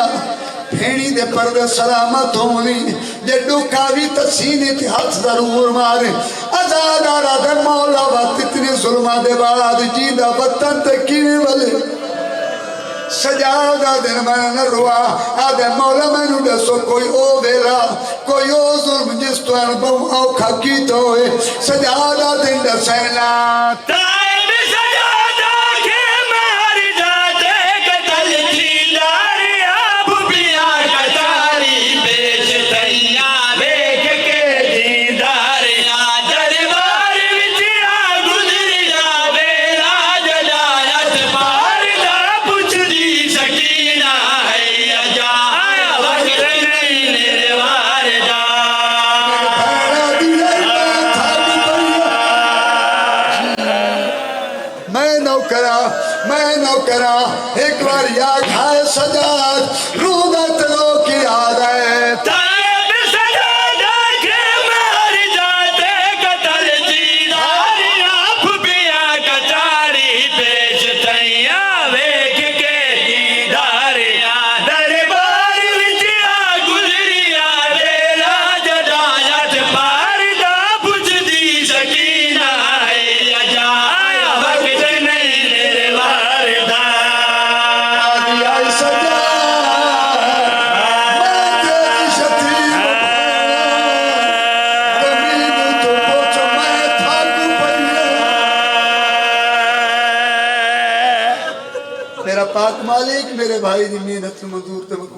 بھینی دے پردے سلامت ہونی جے ڈوکاوی تسینے تے ہاتھ ضرور مارے آزاد آرہ دے مولا وقت اتنے ظلمہ دے بعد جیدہ وطن تے کیویں والے سجادہ دن میں نہ روا آدھے مولا میں نو دسو کوئی او ویلا کوئی او ظلم جس تو ان بہو اوکھا کی تو ہوئے سجادہ دن دسینا تائب سجادہ کے مار جاتے قتل تھی داریا بھوپیا کتاری بیچ تیاں بیک کے دیداریا دربار وچیا گزریا بیلا جلالت پار دا پوچھ دی سکینہ ہے اجا وقت نہیں نروار دا پھیرا دیا میں تھا بھی میں نوکرا ایک بار یا کھائے سجاد رودا تلو کی یاد ہے طالب سجادہ کے مار جاتے قتل دیدار آپ بیا کچاری پیش تیاں ویکھ کے دیدار دربار وچیا گزریا ویلا جدایت پار دا بجھ دی سکینہ ہے جایا وقت نہیں میرے واردہ آدھی آئی سجاد میں تیری شتیم زمین تو پوچھ میں تھک پڑیا میرا پاک مالک میرے بھائی دی محنت مزدور تے